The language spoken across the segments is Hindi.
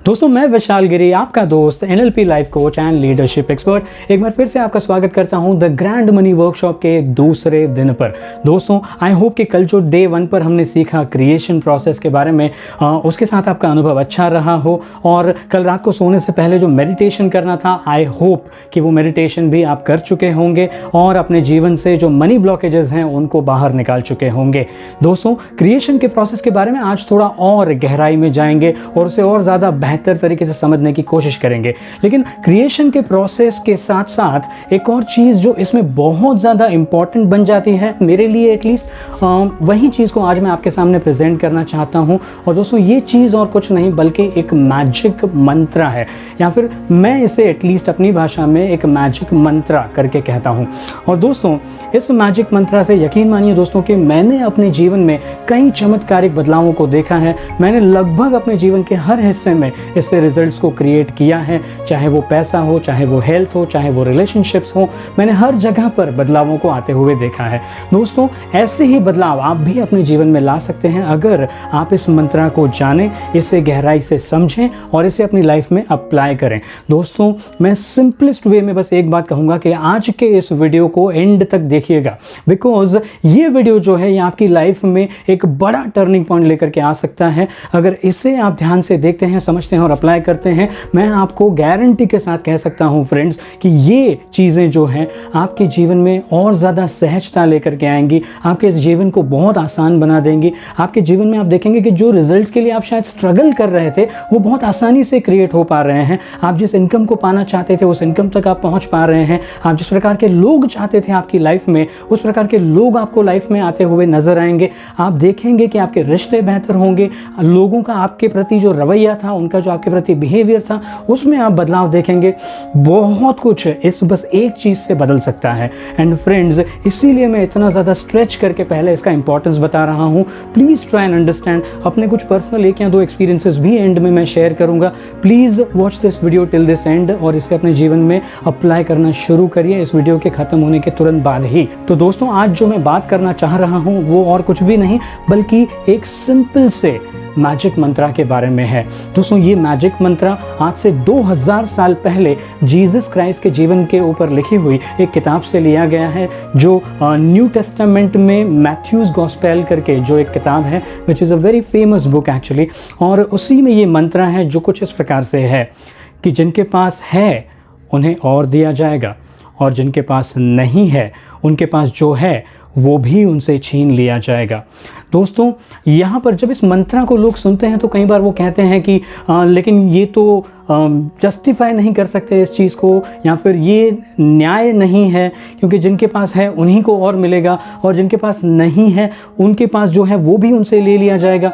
दोस्तों मैं विशाल गिरी, आपका दोस्त NLP life coach and leadership expert, एक बार फिर से आपका स्वागत करता हूं द ग्रैंड मनी वर्कशॉप के दूसरे दिन पर। दोस्तों आई होप कि कल जो डे 1 पर हमने सीखा क्रिएशन प्रोसेस के बारे में, उसके साथ आपका अनुभव अच्छा रहा हो। और कल रात को सोने से पहले जो मेडिटेशन करना था, आई होप कि वो मेडिटेशन भी आप कर चुके होंगे और अपने जीवन से जो मनी ब्लॉकेजेस हैं उनको बाहर निकाल चुके होंगे। दोस्तों क्रिएशन के प्रोसेस के बारे में आज थोड़ा और गहराई में जाएंगे और उसे और ज़्यादा बेहतर तरीके से समझने की कोशिश करेंगे। लेकिन क्रिएशन के प्रोसेस के साथ साथ एक और चीज़ जो इसमें बहुत ज़्यादा इंपॉर्टेंट बन जाती है, मेरे लिए एटलीस्ट, वही चीज़ को आज मैं आपके सामने प्रेजेंट करना चाहता हूँ। और दोस्तों ये चीज़ और कुछ नहीं बल्कि एक मैजिक मंत्र है, या फिर मैं इसे एटलीस्ट अपनी भाषा में एक मैजिक मंत्र करके कहता हूँ। और दोस्तों इस मैजिक मंत्र से यकीन मानिए दोस्तों कि मैंने अपने जीवन में कई चमत्कारिक बदलावों को देखा है। मैंने लगभग अपने जीवन के हर हिस्से में इससे रिजल्ट्स को क्रिएट किया है, चाहे वो पैसा हो, चाहे वो हेल्थ हो, चाहे वो रिलेशनशिप्स हो। मैंने हर जगह पर बदलावों को आते हुए देखा है। दोस्तों ऐसे ही बदलाव आप भी अपने जीवन में ला सकते हैं अगर आप इस मंत्र को जानें, इसे गहराई से समझें और इसे अपनी लाइफ में अप्लाई करें। दोस्तों मैं सिंपलेस्ट वे में बस एक बात कहूँगा कि आज के इस वीडियो को एंड तक देखिएगा, बिकॉज ये वीडियो जो है ये आपकी लाइफ में एक बड़ा टर्निंग पॉइंट लेकर के आ सकता है। अगर इसे आप ध्यान से देखते हैं, समझते हैं और अप्लाई करते हैं, मैं आपको गारंटी के साथ कह सकता हूं फ्रेंड्स कि ये चीज़ें जो हैं आपके जीवन में और ज़्यादा सहजता लेकर के आएंगी, आपके इस जीवन को बहुत आसान बना देंगी। आपके जीवन में आप देखेंगे कि जो रिजल्ट्स के लिए आप शायद स्ट्रगल कर रहे थे वो बहुत आसानी से क्रिएट हो पा रहे हैं। आप जिस इनकम को पाना चाहते थे उस इनकम तक आप पहुँच पा रहे हैं। आप जिस प्रकार के लोग चाहते थे आपकी लाइफ में उस प्रकार के लोग आपको लाइफ में आते हुए नजर आएंगे। आप देखेंगे कि आपके रिश्ते बेहतर होंगे, लोगों का आपके प्रति जो रवैया था, उनका जो आपके प्रति बिहेवियर था, उसमें आप बदलाव देखेंगे। बहुत कुछ इस बस एक चीज़ से बदल सकता है। एंड फ्रेंड्स इसीलिए मैं इतना ज़्यादा स्ट्रेच करके पहले इसका इंपॉर्टेंस बता रहा हूँ। Please try and understand. अपने कुछ पर्सनल 1 या 2 एक्सपीरियंसेस भी एंड में मैं शेयर करूँगा। Please watch this video till this and और इसे अपने जीवन में अप्लाई करना शुरू करिए इस वीडियो के ख़त्म होने के तुरंत बाद ही। तो दोस्तों आज जो मैं बात करना चाह रहा हूँ वो और कुछ भी नहीं बल्कि एक सिंपल से मैजिक मंत्रा के बारे में है। दोस्तों ये मैजिक मंत्रा आज से 2000 साल पहले जीसस क्राइस्ट के जीवन के ऊपर लिखी हुई एक किताब से लिया गया है, जो न्यू टेस्टामेंट में मैथ्यूज गॉस्पेल करके जो एक किताब है, which is a very famous book actually. और उसी में ये मंत्रा है जो कुछ इस प्रकार से है कि जिनके पास है उन्हें और दिया जाएगा और जिनके पास नहीं है उनके पास जो है वो भी उनसे छीन लिया जाएगा। दोस्तों यहाँ पर जब इस मंत्रा को लोग सुनते हैं तो कई बार वो कहते हैं कि लेकिन ये तो जस्टिफाई नहीं कर सकते इस चीज़ को, या फिर ये न्याय नहीं है क्योंकि जिनके पास है उन्हीं को और मिलेगा और जिनके पास नहीं है उनके पास जो है वो भी उनसे ले लिया जाएगा।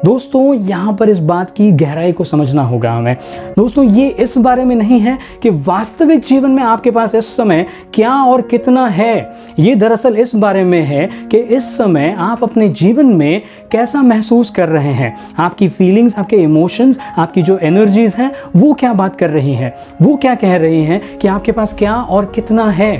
दोस्तों यहाँ पर इस बात की गहराई को समझना होगा हमें। दोस्तों ये इस बारे में नहीं है कि वास्तविक जीवन में आपके पास इस समय क्या और कितना है, ये दरअसल इस बारे में है कि इस समय आप अपने जीवन में कैसा महसूस कर रहे हैं। आपकी फीलिंग्स, आपके इमोशंस, आपकी जो एनर्जीज हैं वो क्या बात कर रही हैं, वो क्या कह रही हैं कि आपके पास क्या और कितना है।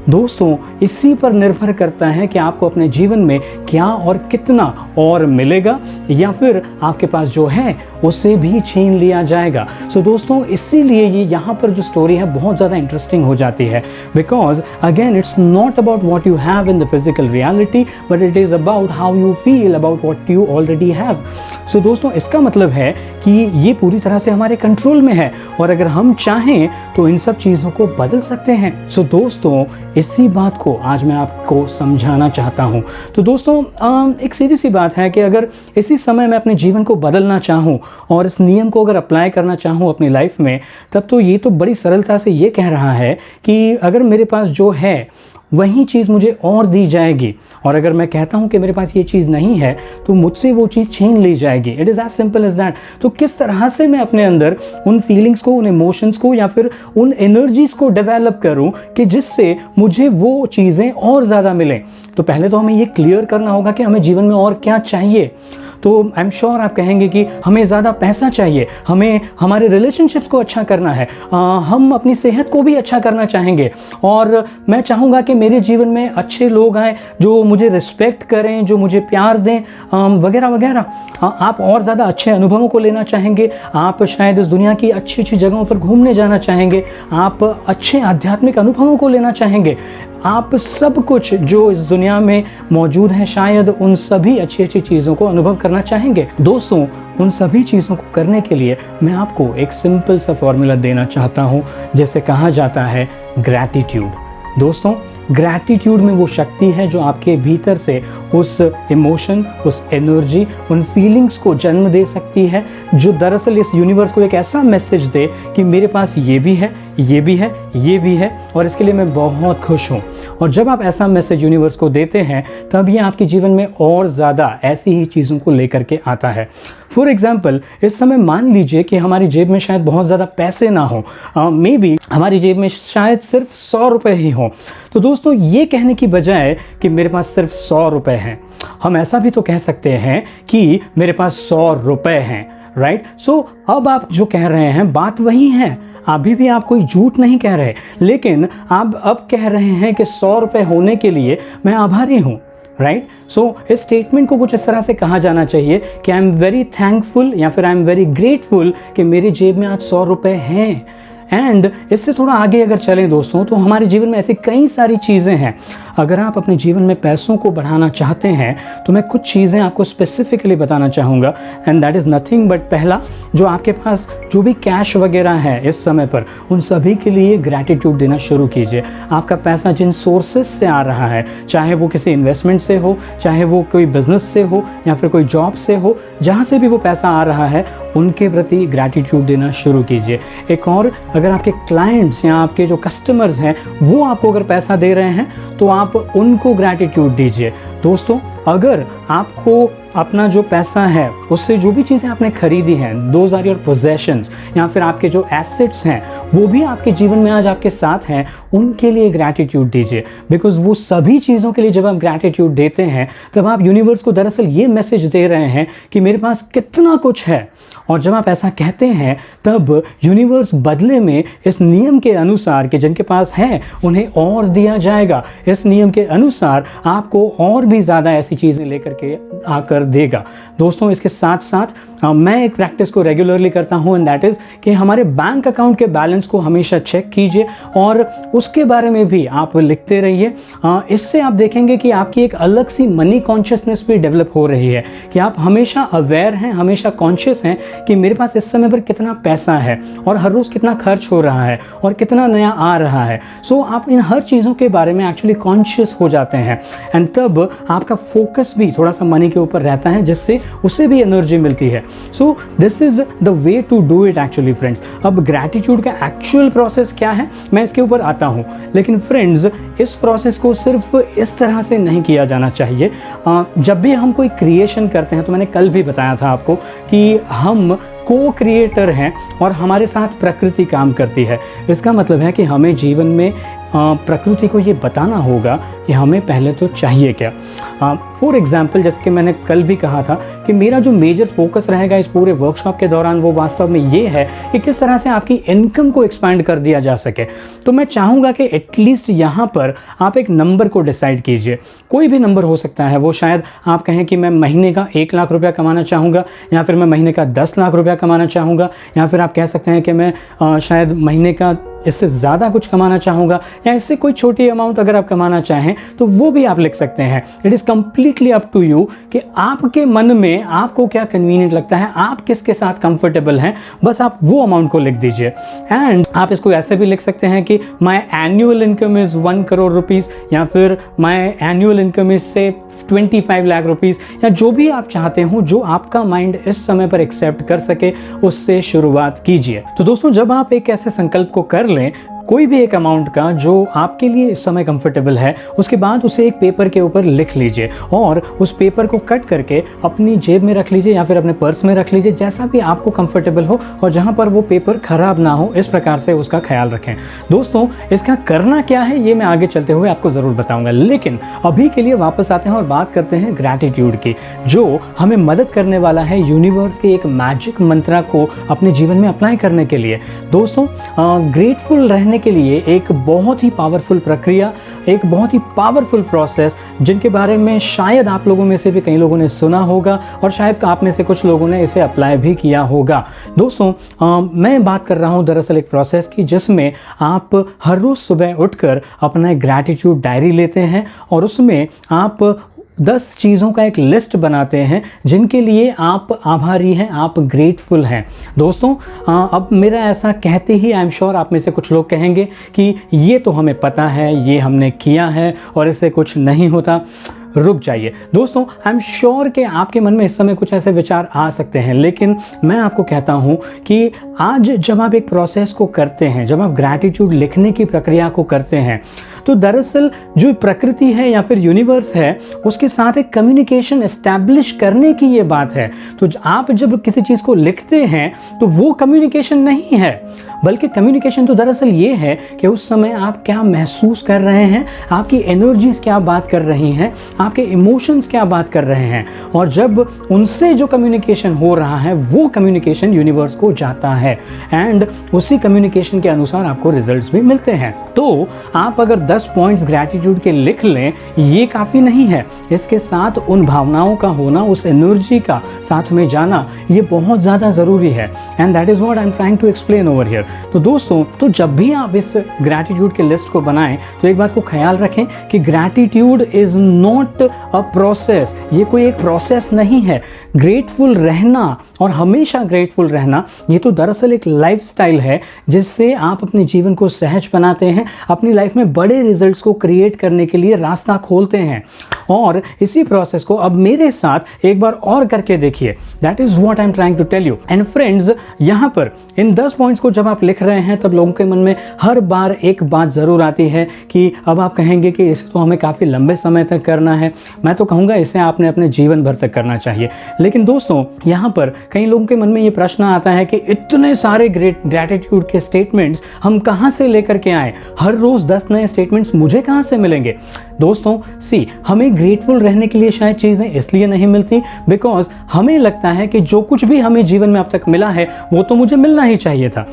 दोस्तों इसी पर निर्भर करता है कि आपको अपने जीवन में क्या और कितना और मिलेगा या फिर आपके पास जो है उससे भी छीन लिया जाएगा। सो दोस्तों इसीलिए ये यहाँ पर जो स्टोरी है बहुत ज़्यादा इंटरेस्टिंग हो जाती है, because again it's not about what you have in the physical reality but it is about how you feel about what you already have. So दोस्तों इसका मतलब है कि ये पूरी तरह से हमारे कंट्रोल में है और अगर हम चाहें तो इन सब चीज़ों को बदल सकते हैं। सो दोस्तों इसी बात को आज मैं आपको समझाना चाहता हूँ। तो दोस्तों एक सीधी सी बात है कि अगर इसी समय मैं अपने जीवन को बदलना चाहूँ और इस नियम को अगर अप्लाई करना चाहूँ अपनी लाइफ में, तब तो ये तो बड़ी सरलता से ये कह रहा है कि अगर मेरे पास जो है वही चीज़ मुझे और दी जाएगी और अगर मैं कहता हूँ कि मेरे पास ये चीज़ नहीं है तो मुझसे वो चीज़ छीन ली जाएगी। It is as simple as that. तो किस तरह से मैं अपने अंदर उन फीलिंग्स को, उन इमोशंस को या फिर उन एनर्जीज़ को डेवलप करूँ कि जिससे मुझे वो चीज़ें और ज़्यादा मिलें। तो पहले तो हमें ये क्लियर करना होगा कि हमें जीवन में और क्या चाहिए। तो आई एम श्योर आप कहेंगे कि हमें ज़्यादा पैसा चाहिए, हमें हमारे रिलेशनशिप्स को अच्छा करना है, हम अपनी सेहत को भी अच्छा करना चाहेंगे, और मैं चाहूँगा कि मेरे जीवन में अच्छे लोग आएँ जो मुझे रिस्पेक्ट करें, जो मुझे प्यार दें, वगैरह वगैरह। आप और ज़्यादा अच्छे अनुभवों को लेना चाहेंगे, आप शायद इस दुनिया की अच्छी अच्छी जगहों पर घूमने जाना चाहेंगे, आप अच्छे आध्यात्मिक अनुभवों को लेना चाहेंगे, आप सब कुछ जो इस दुनिया में मौजूद है शायद उन सभी अच्छी अच्छी चीज़ों को अनुभव करना चाहेंगे। दोस्तों, उन सभी चीज़ों को करने के लिए मैं आपको एक सिंपल सा फॉर्मूला देना चाहता हूँ, जैसे कहा जाता है ग्रैटिट्यूड। दोस्तों, ग्रैटिट्यूड में वो शक्ति है जो आपके भीतर से उस इमोशन, उस एनर्जी, उन फीलिंग्स को जन्म दे सकती है, जो दरअसल इस यूनिवर्स को एक ऐसा मैसेज दे कि मेरे पास ये भी है, ये भी है, ये भी है, और इसके लिए मैं बहुत खुश हूँ। और जब आप ऐसा मैसेज यूनिवर्स को देते हैं तब ये आपके जीवन में और ज़्यादा ऐसी ही चीज़ों को लेकर के आता है। फॉर एग्जाम्पल, इस समय मान लीजिए कि हमारी जेब में शायद बहुत ज़्यादा पैसे ना हो, मे बी हमारी जेब में शायद सिर्फ 100 रुपये ही हों। तो दोस्तों, ये कहने की बजाय कि मेरे पास सिर्फ 100 रुपये हैं, हम ऐसा भी तो कह सकते हैं कि मेरे पास 100 रुपये हैं, राइट। सो अब आप जो कह रहे हैं बात वही है, अभी भी आप कोई झूठ नहीं कह रहे, लेकिन आप अब कह रहे हैं कि 100 रुपये होने के लिए मैं आभारी हूँ, राइट। सो इस स्टेटमेंट को कुछ इस तरह से कहा जाना चाहिए कि आई एम वेरी थैंकफुल या फिर आई एम वेरी ग्रेटफुल कि मेरे जेब में आज 100 रुपये हैं। एंड इससे थोड़ा आगे अगर चलें दोस्तों, तो हमारे जीवन में ऐसी कई सारी चीज़ें हैं। अगर आप अपने जीवन में पैसों को बढ़ाना चाहते हैं तो मैं कुछ चीज़ें आपको स्पेसिफिकली बताना चाहूँगा, and that is nothing but, पहला, जो आपके पास जो भी कैश वगैरह है इस समय पर, उन सभी के लिए ग्रैटिट्यूड देना शुरू कीजिए। आपका पैसा जिन सोर्सेज से आ रहा है, चाहे वो किसी इन्वेस्टमेंट से हो, चाहे वो कोई बिजनेस से हो या फिर कोई जॉब से हो, जहाँ से भी वो पैसा आ रहा है उनके प्रति ग्रैटिट्यूड देना शुरू कीजिए। एक और, अगर आपके क्लाइंट्स या आपके जो कस्टमर्स हैं वो आपको अगर पैसा दे रहे हैं तो आप उनको ग्रैटिट्यूड दीजिए। दोस्तों, अगर आपको अपना जो पैसा है उससे जो भी चीज़ें आपने खरीदी हैं, दोज आर योर पोजेशंस, या फिर आपके जो एसेट्स हैं वो भी आपके जीवन में आज आपके साथ हैं, उनके लिए ग्रैटिट्यूड दीजिए। बिकॉज वो सभी चीज़ों के लिए जब आप ग्रैटिट्यूड देते हैं तब आप यूनिवर्स को दरअसल ये मैसेज दे रहे हैं कि मेरे पास कितना कुछ है। और जब आप ऐसा कहते हैं तब यूनिवर्स बदले में इस नियम के अनुसार कि जिनके पास है उन्हें और दिया जाएगा, इस नियम के अनुसार आपको और भी ज़्यादा ऐसी चीज़ें लेकर के आकर देगा। दोस्तों, इसके साथ साथ मैं एक प्रैक्टिस को रेगुलरली करता हूं, एंड दैट इज़ कि हमारे बैंक अकाउंट के बैलेंस को हमेशा चेक कीजिए और उसके बारे में भी आप लिखते रहिए। इससे आप देखेंगे कि आपकी एक अलग सी मनी कॉन्शियसनेस भी डेवलप हो रही है, कि आप हमेशा अवेयर हैं, हमेशा कॉन्शियस हैं कि मेरे पास इस समय पर कितना पैसा है और हर रोज़ कितना खर्च हो रहा है और कितना नया आ रहा है। सो आप इन हर चीज़ों के बारे में एक्चुअली कॉन्शियस हो जाते हैं, एंड तब आपका फोकस भी थोड़ा सा मनी के ऊपर रहता है, जिससे उससे भी एनर्जी मिलती है। So this is the way to do it actually friends. अब ग्रैटिट्यूड का एक्चुअल प्रोसेस क्या है मैं इसके ऊपर आता हूँ, लेकिन फ्रेंड्स इस प्रोसेस को सिर्फ इस तरह से नहीं किया जाना चाहिए। जब भी हम कोई क्रिएशन करते हैं, तो मैंने कल भी बताया था आपको कि हम को क्रिएटर हैं और हमारे साथ प्रकृति काम करती है। इसका मतलब है कि हमें जीवन में प्रकृति को ये बताना होगा कि हमें पहले तो चाहिए क्या। फॉर एग्जाम्पल, जैसे कि मैंने कल भी कहा था कि मेरा जो मेजर फोकस रहेगा इस पूरे वर्कशॉप के दौरान वो वास्तव में ये है कि किस तरह से आपकी इनकम को एक्सपैंड कर दिया जा सके। तो मैं चाहूँगा कि एटलीस्ट यहाँ पर आप एक नंबर को डिसाइड कीजिए। कोई भी नंबर हो सकता है, वो शायद आप कहें कि मैं महीने का 1 लाख रुपया कमाना चाहूँगा, या फिर मैं महीने का 10 लाख रुपया कमाना चाहूँगा, या फिर आप कह सकते हैं कि मैं शायद महीने का इससे ज़्यादा कुछ कमाना चाहूँगा, या इससे कोई छोटी अमाउंट अगर आप कमाना चाहें तो वो भी आप लिख सकते हैं। It is completely up to you कि आपके मन में आपको क्या कन्वीनियंट लगता है, आप किसके साथ कंफर्टेबल हैं, बस आप वो अमाउंट को लिख दीजिए। एंड आप इसको ऐसे भी लिख सकते हैं कि my annual income is 1 crore rupees, या फिर माई एनुअल इनकम इज़ से 25 लाख रुपीज़, या जो भी आप चाहते हो, जो आपका माइंड इस समय पर एक्सेप्ट कर सके, उससे शुरुआत कीजिए। तो दोस्तों, जब आप एक ऐसे संकल्प को कर लें कोई भी एक अमाउंट का जो आपके लिए इस समय कंफर्टेबल है, उसके बाद उसे एक पेपर के ऊपर लिख लीजिए और उस पेपर को कट करके अपनी जेब में रख लीजिए या फिर अपने पर्स में रख लीजिए, जैसा भी आपको कंफर्टेबल हो और जहां पर वो पेपर खराब ना हो, इस प्रकार से उसका ख्याल रखें। दोस्तों, इसका करना क्या है ये मैं आगे चलते हुए आपको ज़रूर बताऊंगा, लेकिन अभी के लिए वापस आते हैं और बात करते हैं ग्रैटिट्यूड की, जो हमें मदद करने वाला है यूनिवर्स के एक मैजिक मंत्र को अपने जीवन में अप्लाई करने के लिए। दोस्तों, ग्रेटफुल रहने के लिए एक बहुत ही पावरफुल प्रक्रिया, एक बहुत ही पावरफुल प्रोसेस, जिनके बारे में शायद आप लोगों में से भी कई लोगों ने सुना होगा और शायद आप में से कुछ लोगों ने इसे अप्लाई भी किया होगा। दोस्तों, मैं बात कर रहा हूँ दरअसल एक प्रोसेस की, जिसमें आप हर रोज़ सुबह उठकर अपना ग्रैटिट्यूड डायरी लेते हैं और उसमें आप 10 चीज़ों का एक लिस्ट बनाते हैं जिनके लिए आप आभारी हैं, आप ग्रेटफुल हैं। दोस्तों, अब मेरा ऐसा कहते ही आई एम श्योर आप में से कुछ लोग कहेंगे कि ये तो हमें पता है, ये हमने किया है और इससे कुछ नहीं होता। रुक जाइए दोस्तों, आई एम श्योर कि आपके मन में इस समय कुछ ऐसे विचार आ सकते हैं, लेकिन मैं आपको कहता हूं कि आज जब आप एक प्रोसेस को करते हैं, जब आप ग्रैटिट्यूड लिखने की प्रक्रिया को करते हैं, तो दरअसल जो प्रकृति है या फिर यूनिवर्स है, उसके साथ एक कम्युनिकेशन एस्टैब्लिश करने की ये बात है। तो आप जब किसी चीज़ को लिखते हैं तो वो कम्युनिकेशन नहीं है, बल्कि कम्युनिकेशन तो दरअसल ये है कि उस समय आप क्या महसूस कर रहे हैं, आपकी एनर्जीज क्या बात कर रही हैं, आपके इमोशंस क्या बात कर रहे हैं, और जब उनसे जो कम्युनिकेशन हो रहा है वो कम्युनिकेशन यूनिवर्स को जाता है एंड उसी कम्युनिकेशन के अनुसार आपको रिजल्ट्स भी मिलते हैं। तो आप अगर 10 पॉइंट्स ग्रैटिट्यूड के लिख लें, ये काफ़ी नहीं है, इसके साथ उन भावनाओं का होना, उस एनर्जी का साथ में जाना, ये बहुत ज़्यादा ज़रूरी है and that is what I am trying to explain over here. तो दोस्तों, तो जब भी आप इस ग्रैटिट्यूड के लिस्ट को बनाएं तो एक बात को ख्याल रखें कि gratitude is not a process, ये कोई एक प्रोसेस नहीं है। ग्रेटफुल रहना और हमेशा ग्रेटफुल रहना, ये तो दरअसल एक लाइफस्टाइल है जिससे आप अपने जीवन को सहज बनाते हैं, अपनी लाइफ में बड़े रिजल्ट्स को क्रिएट करने के लिए रास्ता खोलते हैं। और इसी प्रोसेस को अब मेरे साथ एक बार और करके देखिए। That is what I am trying to tell you. And friends, यहाँ पर इन 10 पॉइंट्स को जब आप लिख रहे हैं तब लोगों के मन में हर बार एक बात ज़रूर आती है कि अब आप कहेंगे कि इसे तो हमें काफ़ी लंबे समय तक करना है। मैं तो कहूँगा इसे आपने अपने जीवन भर तक करना चाहिए। लेकिन दोस्तों, यहाँ पर कई लोगों के मन में ये प्रश्न आता है कि इतने सारे ग्रैटिट्यूड के स्टेटमेंट्स हम कहाँ से लेकर के आए, हर रोज़ 10 नए स्टेटमेंट्स मुझे कहाँ से मिलेंगे। दोस्तों, हमें ग्रेटफुल रहने के लिए शायद चीज़ें इसलिए नहीं मिलती बिकॉज हमें लगता है कि जो कुछ भी हमें जीवन में अब तक मिला है वो तो मुझे मिलना ही चाहिए था।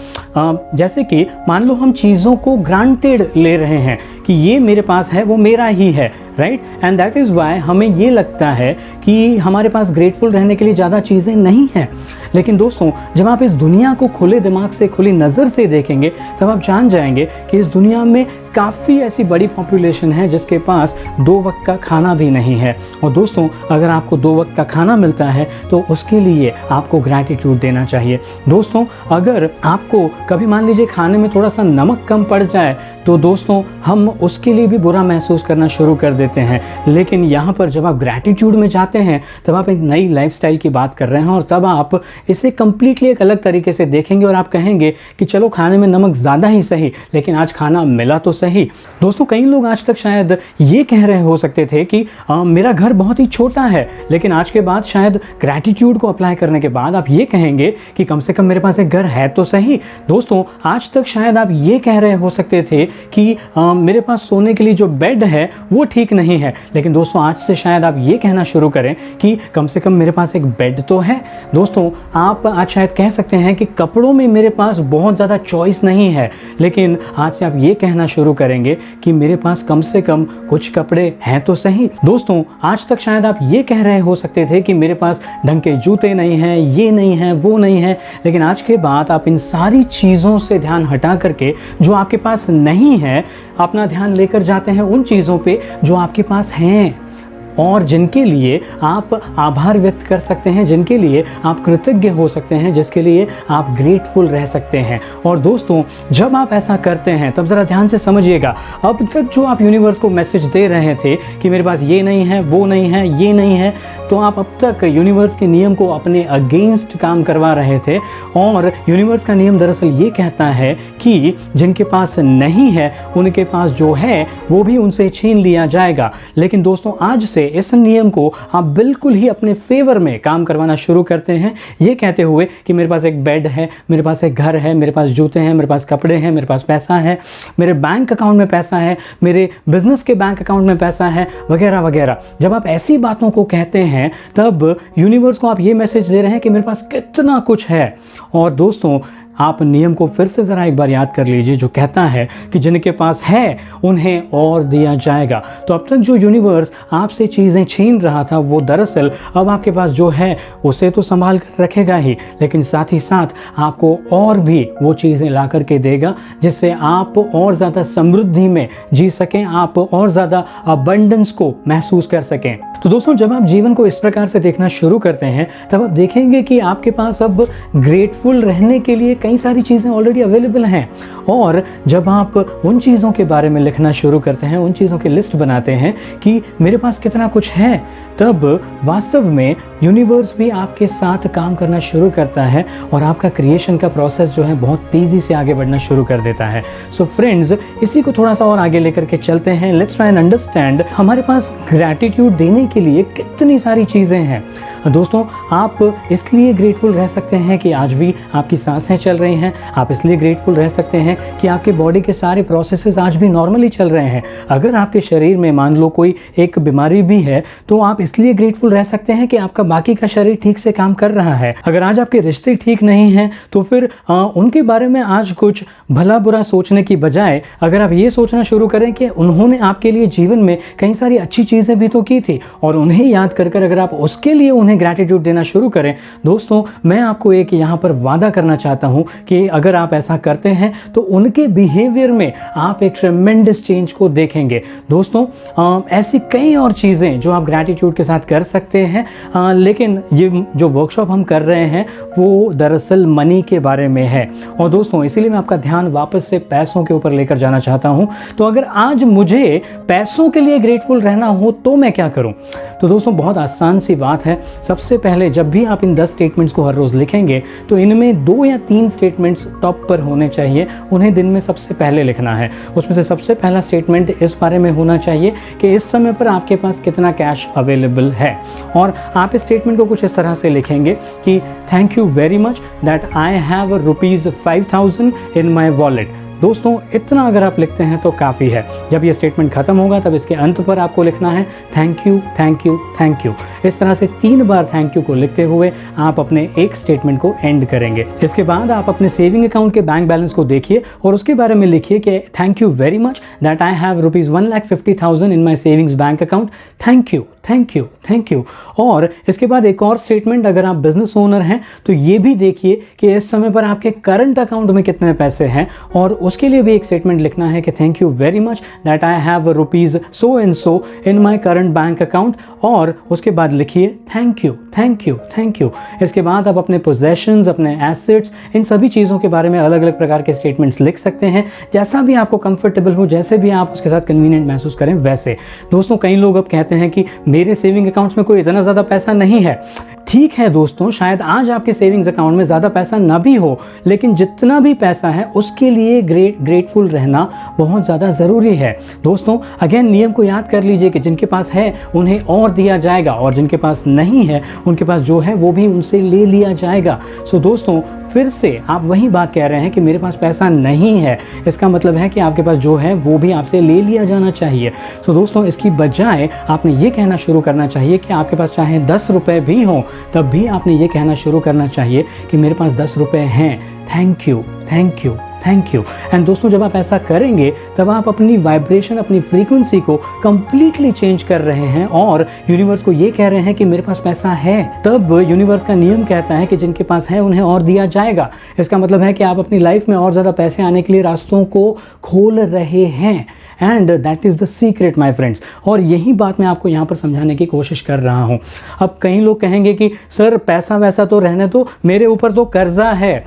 जैसे कि मान लो हम चीज़ों को ग्रांटेड ले रहे हैं कि ये मेरे पास है, वो मेरा ही है, right. And that is why हमें ये लगता है कि हमारे पास ग्रेटफुल रहने के लिए ज़्यादा चीज़ें नहीं हैं। लेकिन दोस्तों, जब आप इस दुनिया को खुले दिमाग से, खुली नज़र से देखेंगे तब आप जान जाएंगे कि इस दुनिया में काफ़ी ऐसी बड़ी पॉपुलेशन है जिसके पास 2 वक्त का खाना भी नहीं है। और दोस्तों, अगर आपको 2 वक्त का खाना मिलता है तो उसके लिए आपको ग्रैटिट्यूड देना चाहिए। दोस्तों, अगर आपको कभी मान लीजिए खाने में थोड़ा सा नमक कम पड़ जाए तो दोस्तों हम उसके लिए भी बुरा महसूस करना शुरू कर देते हैं। लेकिन यहाँ पर जब आप ग्रैटिट्यूड में जाते हैं तब आप एक नई लाइफस्टाइल की बात कर रहे हैं और तब आप इसे कम्प्लीटली एक अलग तरीके से देखेंगे और आप कहेंगे कि चलो खाने में नमक ज़्यादा ही सही, लेकिन आज खाना मिला तो सही। दोस्तों, कई लोग आज तक शायद ये कह रहे हो सकते थे कि मेरा घर बहुत ही छोटा है, लेकिन आज के बाद शायद ग्रैटिट्यूड को अप्लाई करने के बाद आप ये कहेंगे कि कम से कम मेरे पास एक घर है तो सही। दोस्तों, आज तक शायद आप ये कह रहे हो सकते थे कि मेरे पास सोने के लिए जो बेड है वो ठीक नहीं है, लेकिन दोस्तों आज से शायद आप ये कहना शुरू करें कि कम से कम मेरे पास एक बेड तो है। दोस्तों, आप आज शायद कह सकते हैं कि कपड़ों में मेरे पास बहुत ज़्यादा चॉइस नहीं है, लेकिन आज से आप ये कहना शुरू करेंगे कि मेरे पास कम से कम कुछ कपड़े हैं तो सही। दोस्तों, आज तक शायद आप ये कह रहे हो सकते थे कि मेरे पास ढंग के जूते नहीं हैं, ये नहीं है, वो नहीं है, लेकिन आज के बाद आप इन सारी चीज़ों से ध्यान हटा करके जो आपके पास नहीं है, अपना ध्यान लेकर जाते हैं उन चीज़ों पे जो आपके पास हैं। और जिनके लिए आप आभार व्यक्त कर सकते हैं, जिनके लिए आप कृतज्ञ हो सकते हैं, जिसके लिए आप ग्रेटफुल रह सकते हैं। और दोस्तों, जब आप ऐसा करते हैं तब ज़रा ध्यान से समझिएगा, अब तक जो आप यूनिवर्स को मैसेज दे रहे थे कि मेरे पास ये नहीं है, वो नहीं है, ये नहीं है, तो आप अब तक यूनिवर्स के नियम को अपने अगेंस्ट काम करवा रहे थे। और यूनिवर्स का नियम दरअसल ये कहता है कि जिनके पास नहीं है उनके पास जो है वो भी उनसे छीन लिया जाएगा। लेकिन दोस्तों, आज से इस नियम को आप बिल्कुल ही अपने फेवर में काम करवाना शुरू करते हैं, ये कहते हुए कि मेरे पास एक बेड है, मेरे पास एक घर है, मेरे पास जूते हैं, मेरे पास कपड़े हैं, मेरे पास पैसा है, मेरे बैंक अकाउंट में पैसा है, मेरे बिजनेस के बैंक अकाउंट में पैसा है, वगैरह वगैरह। जब आप ऐसी बातों को कहते हैं तब यूनिवर्स को आप ये मैसेज दे रहे हैं कि मेरे पास कितना कुछ है। और दोस्तों, आप नियम को फिर से ज़रा एक बार याद कर लीजिए, जो कहता है कि जिनके पास है उन्हें और दिया जाएगा। तो अब तक जो यूनिवर्स आपसे चीज़ें छीन रहा था, वो दरअसल अब आपके पास जो है उसे तो संभाल कर रखेगा ही, लेकिन साथ ही साथ आपको और भी वो चीज़ें ला कर के देगा जिससे आप और ज़्यादा समृद्धि में जी सकें, आप और ज़्यादा अबंडेंस को महसूस कर सकें। तो दोस्तों, जब आप जीवन को इस प्रकार से देखना शुरू करते हैं तब आप देखेंगे कि आपके पास अब ग्रेटफुल रहने के लिए कई सारी चीज़ें ऑलरेडी अवेलेबल हैं। और जब आप उन चीज़ों के बारे में लिखना शुरू करते हैं, उन चीज़ों की लिस्ट बनाते हैं कि मेरे पास कितना कुछ है, तब वास्तव में यूनिवर्स भी आपके साथ काम करना शुरू करता है और आपका क्रिएशन का प्रोसेस जो है बहुत तेज़ी से आगे बढ़ना शुरू कर देता है। सो फ्रेंड्स, इसी को थोड़ा सा और आगे लेकर के चलते हैं। लेट्स ट्राई एंड अंडरस्टैंड हमारे पास ग्रैटिट्यूड देने के लिए कितनी सारी चीज़ें हैं। दोस्तों, आप इसलिए ग्रेटफुल रह सकते हैं कि आज भी आपकी सांसें चल रही हैं। आप इसलिए ग्रेटफुल रह सकते हैं कि आपके बॉडी के सारे प्रोसेसेस आज भी नॉर्मली चल रहे हैं। अगर आपके शरीर में मान लो कोई एक बीमारी भी है तो आप इसलिए ग्रेटफुल रह सकते हैं कि आपका बाकी का शरीर ठीक से काम कर रहा है। अगर आज आपके रिश्ते ठीक नहीं हैं तो फिर उनके बारे में आज कुछ भला बुरा सोचने की बजाय अगर आप ये सोचना शुरू करें कि उन्होंने आपके लिए जीवन में कई सारी अच्छी चीज़ें भी तो की थी, और उन्हें याद कर कर अगर आप उसके लिए उन्हें ग्रैटिट्यूड देना शुरू करें, दोस्तों, मैं आपको एक यहाँ पर वादा करना चाहता हूँ कि अगर आप ऐसा करते हैं तो उनके बिहेवियर में आप एक ट्रेमेंडस चेंज को देखेंगे। दोस्तों, ऐसी कई और चीज़ें जो आप ग्रैटिट्यूड के साथ कर सकते हैं, लेकिन ये जो वर्कशॉप हम कर रहे हैं वो दरअसल मनी के बारे में है। और दोस्तों, इसीलिए मैं आपका ध्यान वापस से पैसों के ऊपर लेकर जाना चाहता हूँ। तो अगर आज मुझे पैसों के लिए ग्रेटफुल रहना हो तो मैं क्या करूँ? तो दोस्तों, बहुत आसान सी बात है। सबसे पहले जब भी आप इन 10 स्टेटमेंट्स को हर रोज़ लिखेंगे तो इनमें 2 या 3 स्टेटमेंट्स टॉप पर होने चाहिए, उन्हें दिन में सबसे पहले लिखना है। उसमें से सबसे पहला स्टेटमेंट इस बारे में होना चाहिए कि इस समय पर आपके पास कितना कैश अवेलेबल है। और आप इस स्टेटमेंट को कुछ इस तरह से लिखेंगे कि thank you very much that I have ₹5000 in my wallet. दोस्तों, इतना अगर आप लिखते हैं तो काफ़ी है। जब ये स्टेटमेंट खत्म होगा तब इसके अंत पर आपको लिखना है thank you, thank you, thank you. इस तरह से 3 बार थैंक यू को लिखते हुए आप अपने एक स्टेटमेंट को एंड करेंगे। इसके बाद आप अपने सेविंग अकाउंट के बैंक बैलेंस को देखिए और उसके बारे में लिखिए कि thank you very much that I have ₹1,50,000 in my savings bank account. Thank you, thank you, thank you. और इसके बाद एक और स्टेटमेंट, अगर आप बिजनेस ओनर हैं तो ये भी देखिए कि इस समय पर आपके करंट अकाउंट में कितने पैसे हैं, और उसके लिए भी एक स्टेटमेंट लिखना है कि thank you very much that I have ₹so and so in my current bank account. और उसके बाद लिखिए thank you, thank you, thank you. इसके बाद आप अपने पोजेशंस, अपने एसेट्स, इन सभी चीज़ों के बारे में अलग अलग प्रकार के स्टेटमेंट्स लिख सकते हैं, जैसा भी आपको कंफर्टेबल हो, जैसे भी आप उसके साथ कन्वीनियंट महसूस करें वैसे। दोस्तों, कई लोग अब कहते हैं कि मेरे सेविंग अकाउंट्स में कोई इतना ज़्यादा पैसा नहीं है। ठीक है दोस्तों, शायद आज आपके सेविंग्स अकाउंट में ज़्यादा पैसा ना भी हो, लेकिन जितना भी पैसा है उसके लिए ग्रेटफुल रहना बहुत ज़्यादा ज़रूरी है। दोस्तों, अगेन नियम को याद कर लीजिए कि जिनके पास है उन्हें और दिया जाएगा, और जिनके पास नहीं है उनके पास जो है वो भी उनसे ले लिया जाएगा। सो दोस्तों, फिर से आप वही बात कह रहे हैं कि मेरे पास पैसा नहीं है, इसका मतलब है कि आपके पास जो है वो भी आपसे ले लिया जाना चाहिए। सो दोस्तों, इसकी बजाय आपने ये कहना शुरू करना चाहिए कि आपके पास चाहे 10 रुपये भी हों तब भी आपने ये कहना शुरू करना चाहिए कि मेरे पास 10 रुपये हैं। Thank you, thank you, thank you. And दोस्तों, जब आप ऐसा करेंगे तब आप अपनी वाइब्रेशन, अपनी फ्रीक्वेंसी को कंप्लीटली चेंज कर रहे हैं और यूनिवर्स को ये कह रहे हैं कि मेरे पास पैसा है। तब यूनिवर्स का नियम कहता है कि जिनके पास है उन्हें और दिया जाएगा। इसका मतलब है कि आप अपनी लाइफ में और ज़्यादा पैसे आने के लिए रास्तों को खोल रहे हैं। And that is the secret my friends. और यही बात मैं आपको यहाँ पर समझाने की कोशिश कर रहा हूँ। अब कई लोग कहेंगे कि सर पैसा वैसा तो रहने दो, मेरे ऊपर तो कर्जा है।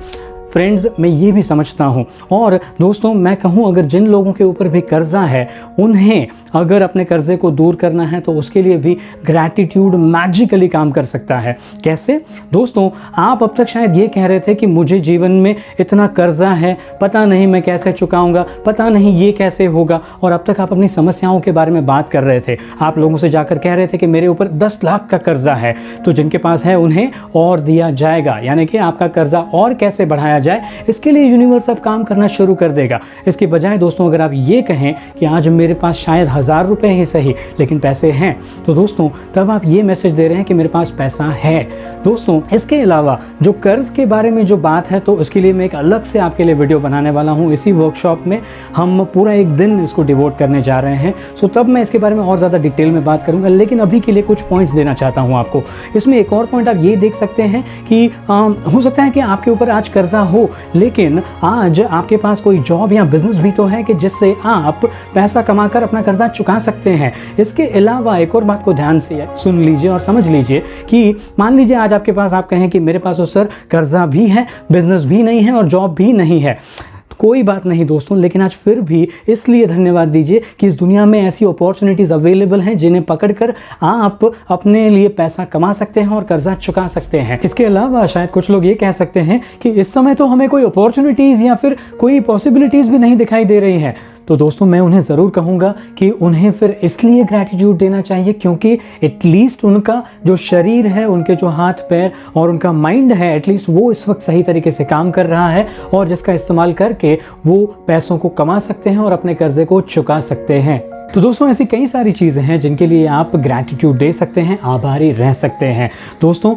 फ्रेंड्स, मैं ये भी समझता हूँ। और दोस्तों, मैं कहूँ अगर जिन लोगों के ऊपर भी कर्जा है, उन्हें अगर अपने कर्जे को दूर करना है तो उसके लिए भी ग्रैटिट्यूड मैजिकली काम कर सकता है। कैसे? दोस्तों, आप अब तक शायद ये कह रहे थे कि मुझे जीवन में इतना कर्जा है, पता नहीं मैं कैसे चुकाऊंगा, पता नहीं ये कैसे होगा। और अब तक आप अपनी समस्याओं के बारे में बात कर रहे थे। आप लोगों से जाकर कह रहे थे कि मेरे ऊपर 10 लाख का कर्जा है, तो जिनके पास है उन्हें और दिया जाएगा, यानी कि आपका कर्जा और कैसे बढ़ाया जाए, इसके लिए यूनिवर्स अब काम करना शुरू कर देगा। इसके बजाय दोस्तों, अगर आप ये कहें कि आज मेरे पास शायद 1000 रुपए ही सही लेकिन पैसे हैं, तो दोस्तों तब आप ये मैसेज दे रहे हैं कि मेरे पास पैसा है। दोस्तों, इसके अलावा जो कर्ज के बारे में जो बात है, तो उसके लिए मैं एक अलग से आपके लिए वीडियो बनाने वाला हूँ। इसी वर्कशॉप में हम पूरा एक दिन इसको डिवोट करने जा रहे हैं। सो तब मैं इसके बारे में और ज़्यादा डिटेल में बात करूँगा, लेकिन अभी के लिए कुछ पॉइंट्स देना चाहता हूँ आपको। इसमें एक और पॉइंट आप ये देख सकते हैं कि हो सकता है कि आपके ऊपर आज कर्जा हो, लेकिन आज आपके पास कोई जॉब या बिजनेस भी तो है कि जिससे आप पैसा कमाकर अपना कर्जा चुका सकते हैं। इसके अलावा एक और बात को ध्यान से सुन लीजिए और समझ लीजिए कि मान लीजिए आज आपके पास, आप कहें कि मेरे पास तो सर कर्जा भी है, बिजनेस भी नहीं है और जॉब भी नहीं है। कोई बात नहीं दोस्तों, लेकिन आज फिर भी इसलिए धन्यवाद दीजिए कि इस दुनिया में ऐसी अपॉर्चुनिटीज़ अवेलेबल हैं जिन्हें पकड़कर आप अपने लिए पैसा कमा सकते हैं और कर्जा चुका सकते हैं। इसके अलावा शायद कुछ लोग ये कह सकते हैं कि इस समय तो हमें कोई अपॉर्चुनिटीज़ या फिर कोई पॉसिबिलिटीज़ भी नहीं दिखाई दे रही हैं। तो दोस्तों, मैं उन्हें ज़रूर कहूँगा कि उन्हें फिर इसलिए ग्रैटिट्यूड देना चाहिए क्योंकि एटलीस्ट उनका जो शरीर है, उनके जो हाथ पैर और उनका माइंड है, एटलीस्ट वो इस वक्त सही तरीके से काम कर रहा है और जिसका इस्तेमाल करके वो पैसों को कमा सकते हैं और अपने कर्जे को चुका सकते हैं। तो दोस्तों, ऐसी कई सारी चीज़ें हैं जिनके लिए आप ग्रैटिट्यूड दे सकते हैं, आभारी रह सकते हैं। दोस्तों,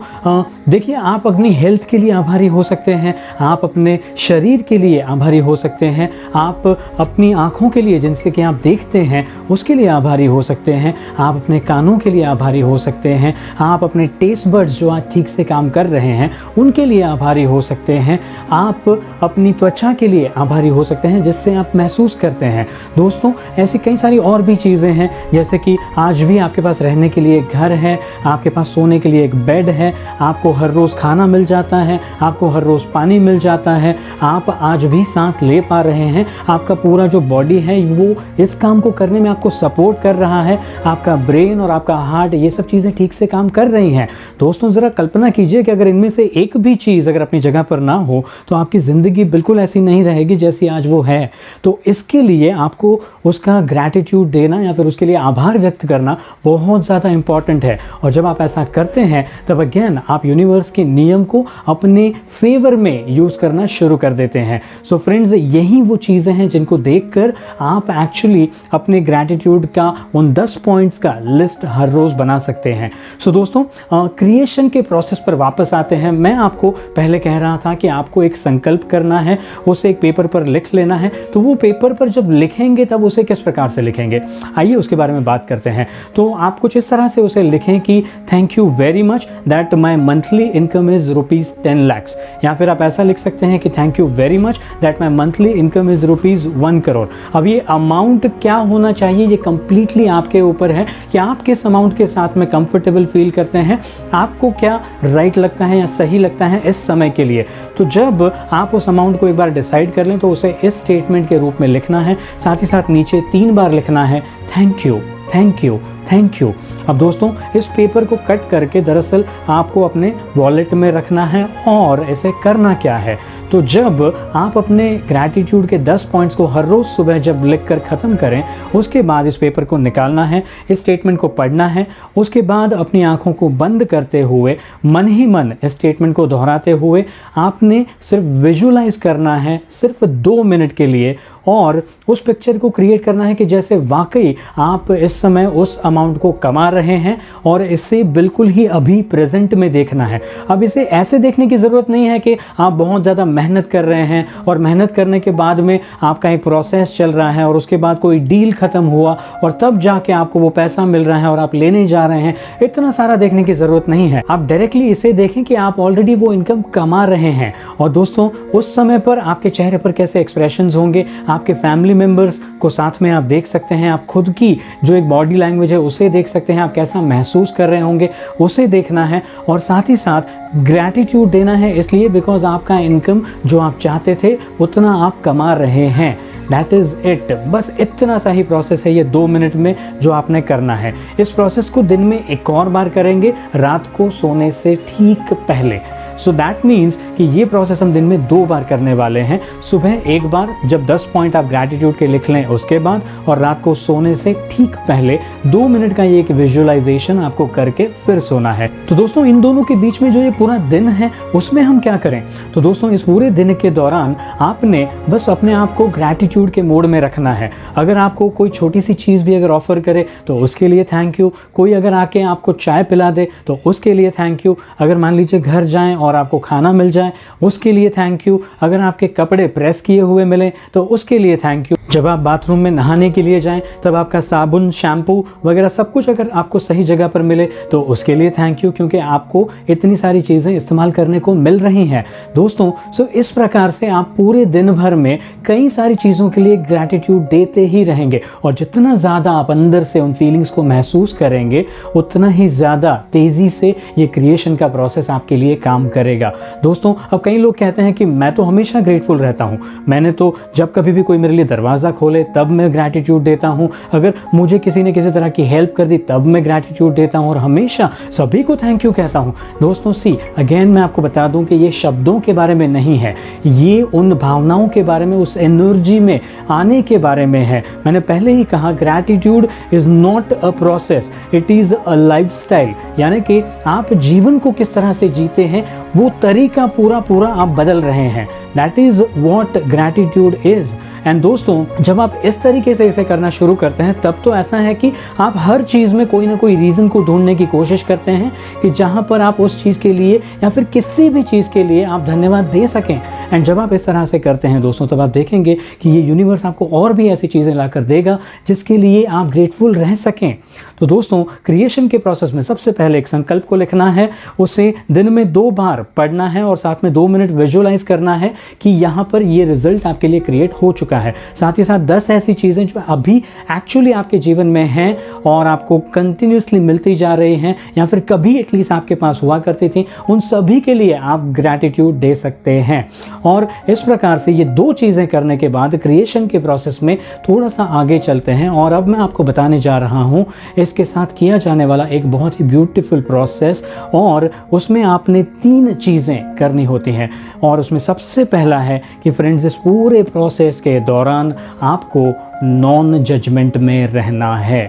देखिए, आप अपनी हेल्थ के लिए आभारी हो सकते हैं, आप अपने शरीर के लिए आभारी हो सकते हैं, आप अपनी आँखों के लिए जिनसे कि आप देखते हैं उसके लिए आभारी हो सकते हैं, आप अपने कानों के लिए आभारी हो सकते हैं, आप अपने टेस्ट बड्स जो आज ठीक से काम कर रहे हैं उनके लिए आभारी हो सकते हैं, आप अपनी त्वचा के लिए आभारी हो सकते हैं जिससे आप महसूस करते हैं। दोस्तों, ऐसी कई सारी और भी चीज़ें हैं, जैसे कि आज भी आपके पास रहने के लिए एक घर है, आपके पास सोने के लिए एक बेड है, आपको हर रोज़ खाना मिल जाता है, आपको हर रोज़ पानी मिल जाता है, आप आज भी सांस ले पा रहे हैं, आपका पूरा जो बॉडी है वो इस काम को करने में आपको सपोर्ट कर रहा है, आपका ब्रेन और आपका हार्ट, ये सब चीज़ें ठीक से काम कर रही हैं। दोस्तों, ज़रा कल्पना कीजिए कि अगर इनमें से एक भी चीज़ अगर अपनी जगह पर ना हो तो आपकी ज़िंदगी बिल्कुल ऐसी नहीं रहेगी जैसी आज वो है। तो इसके लिए आपको उसका ग्रैटिट्यूड देना या फिर उसके लिए आभार व्यक्त करना बहुत ज़्यादा इंपॉर्टेंट है। और जब आप ऐसा करते हैं तब अगेन आप यूनिवर्स के नियम को अपने फेवर में यूज़ करना शुरू कर देते हैं। सो फ्रेंड्स, यही वो चीज़ें हैं जिनको देखकर आप एक्चुअली अपने ग्रैटिट्यूड का उन 10 पॉइंट्स का लिस्ट हर रोज़ बना सकते हैं। सो दोस्तों, क्रिएशन के प्रोसेस पर वापस आते हैं। मैं आपको पहले कह रहा था कि आपको एक संकल्प करना है, उसे एक पेपर पर लिख लेना है। तो वो पेपर पर जब लिखेंगे तब उसे किस प्रकार से लिखेंगे, आइए उसके बारे में बात करते हैं। तो आप कुछ इस तरह से उसे लिखें कि thank you very much that my monthly income is ₹10 lakhs, या फिर आप ऐसा लिख सकते हैं कि thank you very much that my monthly income is ₹1 crore। अब ये अमाउंट क्या होना चाहिए, ये कंप्लीटली आपके ऊपर है कि आप किस अमाउंट के साथ में कंफर्टेबल फील करते हैं, आपको क्या राइट लगता है या सही लगता है इस समय के लिए। तो जब आप उस अमाउंट को एक बार डिसाइड कर लें तो उसे इस स्टेटमेंट के रूप में लिखना है, साथ ही साथ नीचे 3 बार लिखना है thank you, thank you, thank you. अब दोस्तों, इस पेपर को कट करके दरअसल आपको अपने वॉलेट में रखना है। और ऐसे करना क्या है, तो जब आप अपने ग्रैटिट्यूड के 10 पॉइंट्स को हर रोज़ सुबह जब लिखकर ख़त्म करें, उसके बाद इस पेपर को निकालना है, इस स्टेटमेंट को पढ़ना है, उसके बाद अपनी आंखों को बंद करते हुए मन ही मन इस स्टेटमेंट को दोहराते हुए आपने सिर्फ विजुलाइज करना है सिर्फ 2 मिनट के लिए, और उस पिक्चर को क्रिएट करना है कि जैसे वाकई आप इस समय उस अमाउंट को कमा रहे हैं और इसे बिल्कुल ही अभी प्रेजेंट में देखना है। अब इसे ऐसे देखने की ज़रूरत नहीं है कि आप बहुत ज़्यादा मेहनत कर रहे हैं और मेहनत करने के बाद में आपका एक प्रोसेस चल रहा है और उसके बाद कोई डील ख़त्म हुआ और तब जाके आपको वो पैसा मिल रहा है और आप लेने जा रहे हैं। इतना सारा देखने की ज़रूरत नहीं है। आप डायरेक्टली इसे देखें कि आप ऑलरेडी वो इनकम कमा रहे हैं और दोस्तों उस समय पर आपके चेहरे पर कैसे एक्सप्रेशंस होंगे, आपके फैमिली मेंबर्स को साथ में आप देख सकते हैं, आप खुद की जो एक बॉडी लैंग्वेज है उसे देख सकते हैं, आप कैसा महसूस कर रहे होंगे उसे देखना है और साथ ही साथ ग्रैटिट्यूड देना है, इसलिए बिकॉज आपका इनकम जो आप चाहते थे उतना आप कमा रहे हैं। That is it. बस इतना सा ही प्रोसेस है ये 2 मिनट में जो आपने करना है। इस प्रोसेस को दिन में एक और बार करेंगे रात को सोने से ठीक पहले। सो दैट मीन्स कि ये प्रोसेस हम दिन में 2 बार करने वाले हैं। सुबह एक बार जब 10 पॉइंट आप ग्रैटिट्यूड के लिख लें उसके बाद, और रात को सोने से ठीक पहले 2 मिनट का ये एक विजुअलाइजेशन आपको करके फिर सोना है। तो दोस्तों इन दोनों के बीच में जो ये पूरा दिन है उसमें हम क्या करें? तो दोस्तों इस पूरे दिन के दौरान आपने बस अपने आप को ग्रैटिट्यूड के मोड में रखना है। अगर आपको कोई छोटी सी चीज़ भी अगर ऑफर करे तो उसके लिए थैंक यू। कोई अगर आके आपको चाय पिला दे तो उसके लिए थैंक यू। अगर मान लीजिए घर जाएं और आपको खाना मिल जाए उसके लिए थैंक यू। अगर आपके कपड़े प्रेस किए हुए मिलें तो उसके लिए थैंक यू। जब आप बाथरूम में नहाने के लिए जाएं तब आपका साबुन, शैम्पू वगैरह सब कुछ अगर आपको सही जगह पर मिले तो उसके लिए थैंक यू, क्योंकि आपको इतनी सारी चीज़ें इस्तेमाल करने को मिल रही हैं। दोस्तों इस प्रकार से आप पूरे दिन भर में कई सारी चीज़ों के लिए ग्रैटिट्यूड देते ही रहेंगे और जितना ज़्यादा आप अंदर से उन फीलिंग्स को महसूस करेंगे उतना ही ज़्यादा तेज़ी से ये क्रिएशन का प्रोसेस आपके लिए काम करेगा। दोस्तों अब कई लोग कहते हैं कि मैं तो हमेशा ग्रेटफुल रहता हूँ, मैंने तो जब कभी भी कोई मेरे लिए दरवाज़ा खोले तब मैं ग्रैटिट्यूड देता हूँ, अगर मुझे किसी ने किसी तरह की हेल्प कर दी तब मैं ग्रैटिट्यूड देता हूँ और हमेशा सभी को थैंक यू कहता हूँ। दोस्तों अगेन मैं आपको बता दूं कि ये शब्दों के बारे में नहीं है, ये उन भावनाओं के बारे में, उस एनर्जी में आने के बारे में है। मैंने पहले ही कहा gratitude is not a process, it is a lifestyle. यानी कि आप जीवन को किस तरह से जीते हैं वो तरीका पूरा आप बदल रहे हैं। That is what gratitude is. And दोस्तों जब आप इस तरीके से इसे करना शुरू करते हैं तब तो ऐसा है कि आप हर चीज़ में कोई ना कोई रीज़न को ढूंढने की कोशिश करते हैं कि जहां पर आप उस चीज़ के लिए या फिर किसी भी चीज़ के लिए आप धन्यवाद दे सकें। एंड जब आप इस तरह से करते हैं दोस्तों तब आप देखेंगे कि ये यूनिवर्स आपको और भी ऐसी चीज़ें ला कर देगा जिसके लिए आप ग्रेटफुल रह सकें। तो दोस्तों क्रिएशन के प्रोसेस में सबसे पहले एक संकल्प को लिखना है, उसे दिन में 2 बार पढ़ना है और साथ में 2 मिनट विजुअलाइज करना है कि यहाँ पर ये रिजल्ट आपके लिए क्रिएट हो चुका है। साथ ही साथ 10 ऐसी चीज़ें जो अभी एक्चुअली आपके जीवन में हैं और आपको कंटिन्यूसली मिलती जा रही हैं या फिर कभी एटलीस्ट आपके पास हुआ करती थी, उन सभी के लिए आप ग्रैटिट्यूड दे सकते हैं। और इस प्रकार से ये 2 चीज़ें करने के बाद क्रिएशन के प्रोसेस में थोड़ा सा आगे चलते हैं और अब मैं आपको बताने जा रहा हूँ इसके साथ किया जाने वाला एक बहुत ही ब्यूटीफुल प्रोसेस, और उसमें आपने 3 चीज़ें करनी होती हैं। और उसमें सबसे पहला है कि फ्रेंड्स इस पूरे प्रोसेस के दौरान आपको नॉन जजमेंट में रहना है।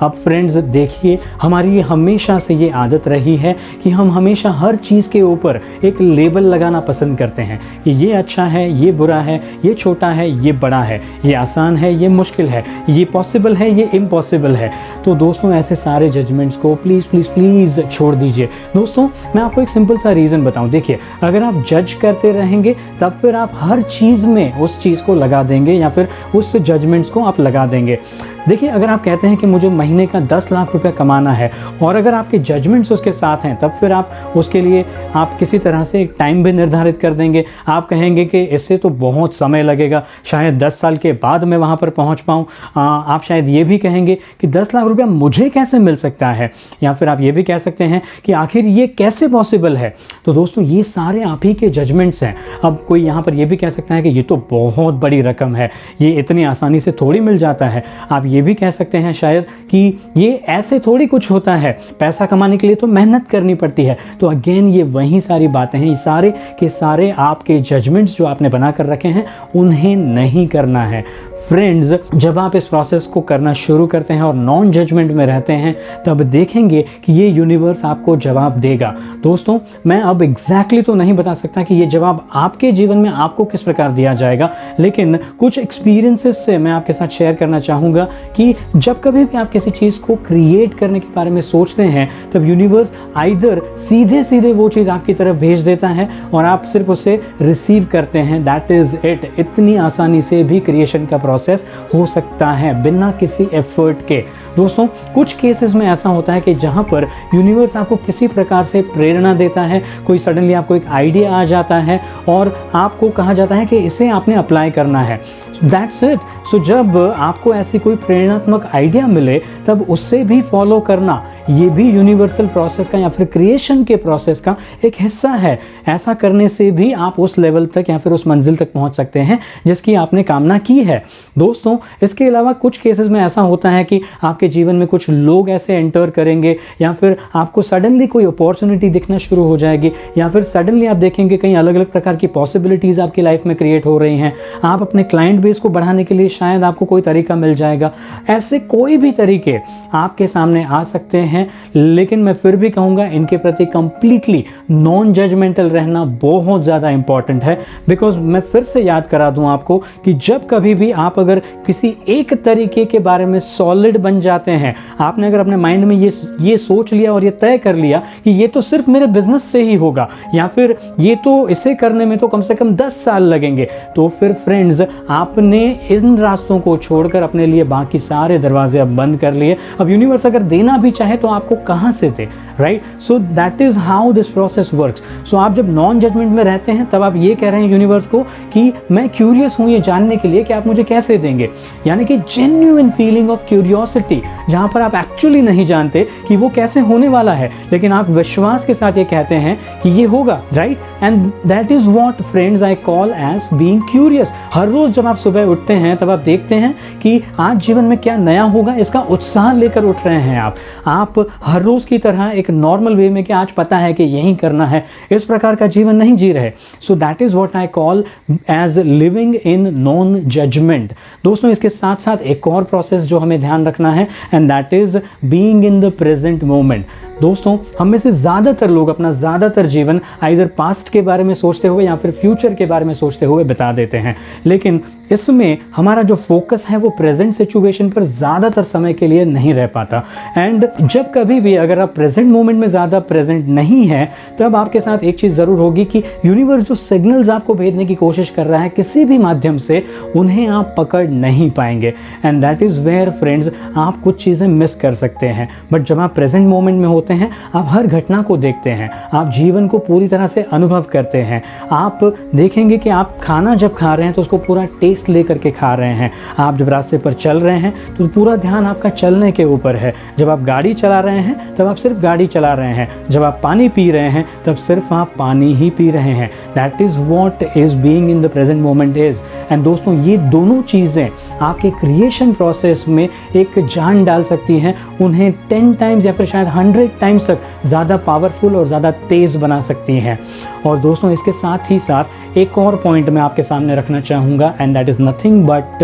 अब फ्रेंड्स देखिए, हमारी हमेशा से ये आदत रही है कि हम हमेशा हर चीज़ के ऊपर एक लेबल लगाना पसंद करते हैं कि ये अच्छा है, ये बुरा है, ये छोटा है, ये बड़ा है, ये आसान है, ये मुश्किल है, ये पॉसिबल है, ये इम्पॉसिबल है। तो दोस्तों ऐसे सारे जजमेंट्स को प्लीज़ प्लीज़ प्लीज़ छोड़ दीजिए। दोस्तों मैं आपको एक सिंपल सा रीज़न बताऊं। देखिए, अगर आप जज करते रहेंगे तब फिर आप हर चीज़ में उस चीज़ को लगा देंगे या फिर उस जजमेंट्स को आप लगा देंगे। देखिए, अगर आप कहते हैं कि मुझे महीने का 10 लाख रुपया कमाना है और अगर आपके जजमेंट्स उसके साथ हैं तब फिर आप उसके लिए आप किसी तरह से एक टाइम भी निर्धारित कर देंगे। आप कहेंगे कि इससे तो बहुत समय लगेगा, शायद 10 साल के बाद मैं वहाँ पर पहुँच पाऊँ। आप शायद ये भी कहेंगे कि 10 लाख रुपया मुझे कैसे मिल सकता है, या फिर आप ये भी कह सकते हैं कि आखिर ये कैसे पॉसिबल है। तो दोस्तों ये सारे आप ही के जजमेंट्स हैं। अब कोई यहाँ पर ये भी कह सकता है कि ये तो बहुत बड़ी रकम है, ये इतनी आसानी से थोड़ी मिल जाता है। आप ये भी कह सकते हैं शायद कि ये ऐसे थोड़ी कुछ होता है, पैसा कमाने के लिए तो मेहनत करनी पड़ती है। तो अगेन ये वही सारी बातें हैं, ये सारे के सारे आपके जजमेंट्स जो आपने बना कर रखे हैं उन्हें नहीं करना है। फ्रेंड्स जब आप इस प्रोसेस को करना शुरू करते हैं और नॉन जजमेंट में रहते हैं तब देखेंगे कि ये यूनिवर्स आपको जवाब देगा। दोस्तों मैं अब एग्जैक्टली तो नहीं बता सकता कि ये जवाब आपके जीवन में आपको किस प्रकार दिया जाएगा, लेकिन कुछ एक्सपीरियंसेस से मैं आपके साथ शेयर करना चाहूँगा कि जब कभी भी आप किसी चीज़ को क्रिएट करने के बारे में सोचते हैं तब यूनिवर्स आइदर सीधे सीधे वो चीज़ आपकी तरफ भेज देता है और आप सिर्फ उसे रिसीव करते हैं। That is it. इतनी आसानी से भी क्रिएशन का प्रोसेस हो सकता है बिना किसी एफर्ट के। दोस्तों कुछ केसेस में ऐसा होता है कि जहाँ पर यूनिवर्स आपको किसी प्रकार से प्रेरणा देता है, कोई सडनली आपको एक आइडिया आ जाता है और आपको कहा जाता है कि इसे आपने अप्लाई करना है। That's it. सो जब आपको ऐसी कोई प्रेरणात्मक आइडिया मिले तब उससे भी फॉलो करना, ये भी यूनिवर्सल प्रोसेस का या फिर क्रिएशन के प्रोसेस का एक हिस्सा है। ऐसा करने से भी आप उस लेवल तक या फिर उस मंजिल तक पहुंच सकते हैं जिसकी आपने कामना की है। दोस्तों इसके अलावा कुछ केसेस में ऐसा होता है कि आपके जीवन में कुछ लोग ऐसे एंटर करेंगे या फिर आपको सडनली कोई अपॉर्चुनिटी दिखना शुरू हो जाएगी या फिर सडनली आप देखेंगे कई अलग अलग प्रकार की पॉसिबिलिटीज़ आपकी लाइफ में क्रिएट हो रही हैं। आप अपने क्लाइंट बेस को बढ़ाने के लिए शायद आपको कोई तरीका मिल जाएगा। ऐसे कोई भी तरीके आपके सामने आ सकते हैं, लेकिन मैं फिर भी कहूँगा इनके प्रति कंप्लीटली नॉन जजमेंटल रहना बहुत ज़्यादा इंपॉर्टेंट है। बिकॉज मैं फिर से याद करा दूँ आपको कि जब कभी भी आप अगर किसी एक तरीके के बारे में सॉलिड बन जाते हैं, आपने अगर अपने माइंड में ये सोच लिया और ये तय कर लिया कि ये तो सिर्फ मेरे बिजनेस से ही होगा या फिर ये तो इसे करने में तो कम से कम 10 साल लगेंगे, तो फिर फ्रेंड्स आपने इन रास्तों को छोड़कर अपने लिए बाकी सारे दरवाजे अब बंद कर लिए। अब यूनिवर्स अगर देना भी चाहे तो आपको कहाँ से दे, right? So that is how this process works. So आप जब नॉन जजमेंट में रहते हैं तब आप ये कह रहे हैं यूनिवर्स को कि मैं क्यूरियस हूँ ये जानने के लिए कि आप मुझे कैसे देंगे, यानी कि जेन्युइन फीलिंग ऑफ क्यूरियोसिटी, जहाँ पर आप एक्चुअली नहीं जानते कि वो कैसे होने वाला है, लेकिन आप विश्वास के साथ ये कहते हैं कि ये होगा, right? And that is what friends I call as being curious. हर रोज जब आप सुबह उठते हैं तब आप देखते हैं कि आज जीवन में क्या नया होगा, इसका उत्साह लेकर उठ रहे हैं आप हर रोज की तरह एक नॉर्मल वे में कि आज पता है कि यही करना है, इस प्रकार का जीवन नहीं जी रहे। So that is what I call as living in non judgment. दोस्तों इसके साथ साथ एक और प्रोसेस जो हमें ध्यान रखना है and that is being in the present moment. दोस्तों हम में से ज़्यादातर लोग अपना ज़्यादातर जीवन आइदर पास्ट के बारे में सोचते हुए या फिर फ्यूचर के बारे में सोचते हुए बिता देते हैं, लेकिन इसमें हमारा जो फोकस है वो प्रेजेंट सिचुएशन पर ज़्यादातर समय के लिए नहीं रह पाता। एंड जब कभी भी अगर आप प्रेजेंट मोमेंट में ज़्यादा प्रेजेंट नहीं है तब आपके साथ एक चीज़ ज़रूर होगी कि यूनिवर्स जो सिग्नल्स आपको भेजने की कोशिश कर रहा है किसी भी माध्यम से, उन्हें आप पकड़ नहीं पाएंगे। And that is where friends आप कुछ चीज़ें मिस कर सकते हैं। बट जब आप प्रेजेंट मोमेंट में होते हैं, आप हर घटना को देखते हैं, आप जीवन को पूरी तरह से अनुभव करते हैं। आप देखेंगे कि आप खाना जब खा रहे हैं तो उसको पूरा टेस्ट लेकर के खा रहे हैं। आप जब रास्ते पर चल रहे हैं तो पूरा ध्यान आपका चलने के ऊपर है। जब आप गाड़ी चला रहे हैं तब आप सिर्फ गाड़ी चला रहे हैं। जब आप पानी पी रहे हैं तब सिर्फ आप पानी ही पी रहे हैं। That is what is being in the present moment is. And दोस्तों ये दोनों चीज़ें आपके क्रिएशन प्रोसेस में एक जान डाल सकती हैं, उन्हें 10 टाइम्स या फिर शायद 100 टाइम्स तक ज़्यादा पावरफुल और ज़्यादा तेज़ बना सकती हैं। और दोस्तों इसके साथ ही साथ एक और पॉइंट मैं आपके सामने रखना चाहूँगा and that is nothing but